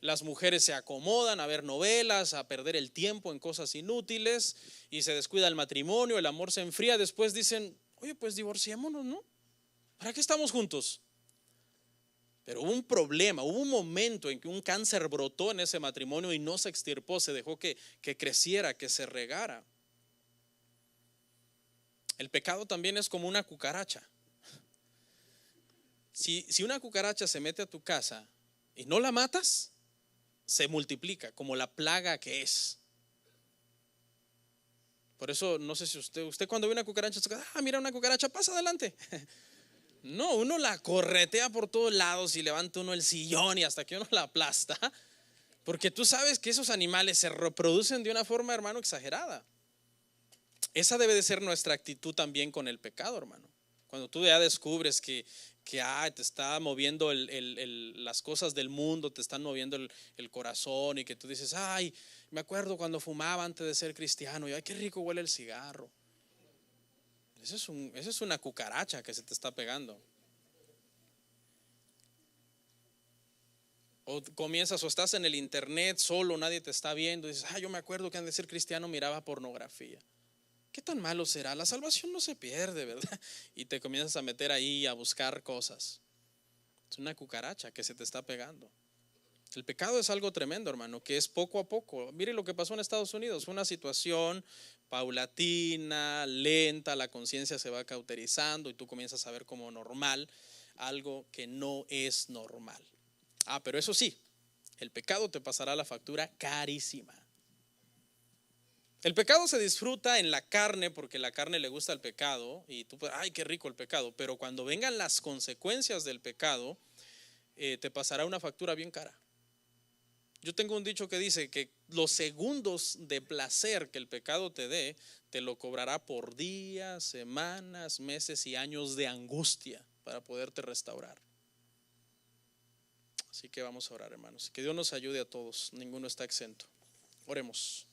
Las mujeres se acomodan a ver novelas, a perder el tiempo en cosas inútiles y se descuida el matrimonio, el amor se enfría. Después dicen, oye, pues divorciémonos, ¿no? ¿Para qué estamos juntos? Pero hubo un problema, hubo un momento en que un cáncer brotó en ese matrimonio y no se extirpó, se dejó que creciera, que se regara. El pecado también es como una cucaracha. Si una cucaracha se mete a tu casa y no la matas, se multiplica como la plaga que es. Por eso no sé si usted cuando ve una cucaracha, mira una cucaracha, pasa adelante. No, uno la corretea por todos lados y levanta uno el sillón y hasta que uno la aplasta, porque tú sabes que esos animales se reproducen de una forma, hermano, exagerada. Esa debe de ser nuestra actitud también con el pecado, hermano. Cuando tú ya descubres que te está moviendo las cosas del mundo, te están moviendo el corazón y que tú dices, ay, me acuerdo cuando fumaba antes de ser cristiano y ay, qué rico huele el cigarro. Esa es una cucaracha que se te está pegando. O comienzas o estás en el internet solo, nadie te está viendo y dices, yo me acuerdo que antes de ser cristiano miraba pornografía. ¿Qué tan malo será? La salvación no se pierde, ¿verdad? Y te comienzas a meter ahí a buscar cosas. Es una cucaracha que se te está pegando. El pecado es algo tremendo, hermano, que es poco a poco. Mire lo que pasó en Estados Unidos, fue una situación paulatina, lenta, la conciencia se va cauterizando y tú comienzas a ver como normal algo que no es normal. Pero eso sí, el pecado te pasará la factura carísima. El pecado se disfruta en la carne porque la carne le gusta el pecado y tú, ay, qué rico el pecado, pero cuando vengan las consecuencias del pecado, te pasará una factura bien cara. Yo tengo un dicho que dice que los segundos de placer que el pecado te dé, te lo cobrará por días, semanas, meses y años de angustia para poderte restaurar. Así que vamos a orar, hermanos. Que Dios nos ayude a todos, ninguno está exento. Oremos.